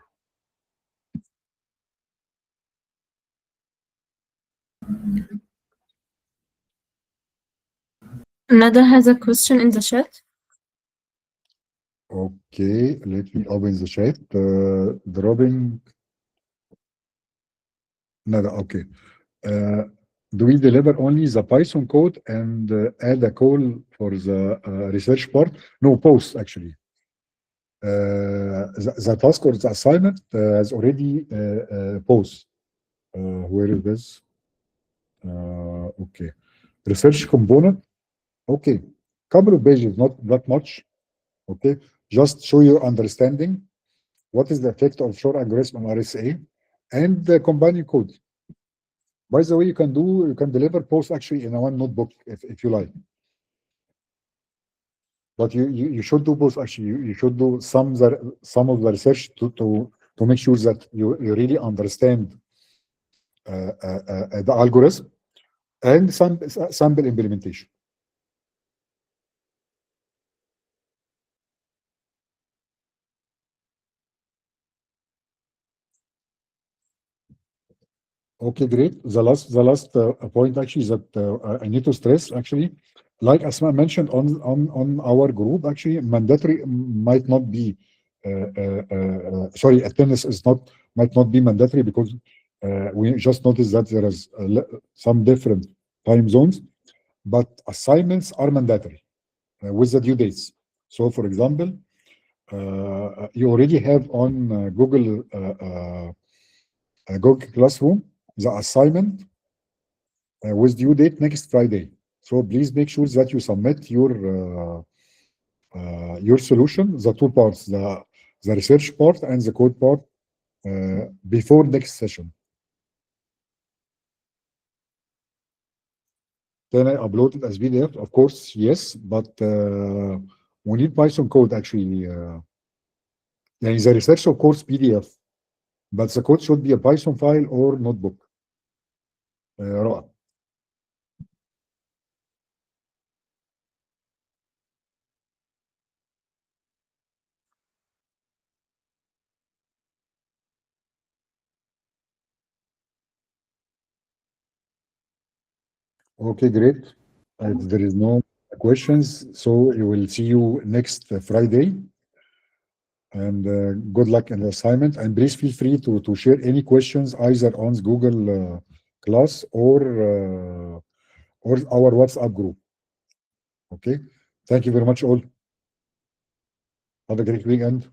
Speaker 6: Nada has a question in the chat.
Speaker 3: Okay, let me open the chat. Dropping. Nada, okay. Do we deliver only the Python code and add a call for the research part? No, post actually. The task or the assignment has already post. Where is this? Okay. Research component. Okay. Couple of pages, not that much. Okay. Just show your understanding. What is the effect of Shor algorithm on RSA and the combining code. By the way, you can deliver post actually in a one notebook if you like. But you should do both actually. You should do some of the research to make sure that you really understand the algorithm and sample implementation. Okay, great. The last point actually that I need to stress actually, like Asma mentioned on our group, actually mandatory might not be. Sorry, attendance might not be mandatory because we just noticed that there is some different time zones, but assignments are mandatory with the due dates. So, for example, you already have on Google Classroom the assignment with due date next Friday. So please make sure that you submit your solution, the two parts, the research part and the code part, before next session. Then I upload it as PDF, of course, yes, but we need Python code actually. The research, of course, PDF, but the code should be a Python file or notebook. رائع. Okay, great. If there is no questions, so we will see you next Friday. And good luck in the assignment. And please feel free to share any questions either on Google Class or our WhatsApp group. Okay. Thank you very much all. Have a great weekend.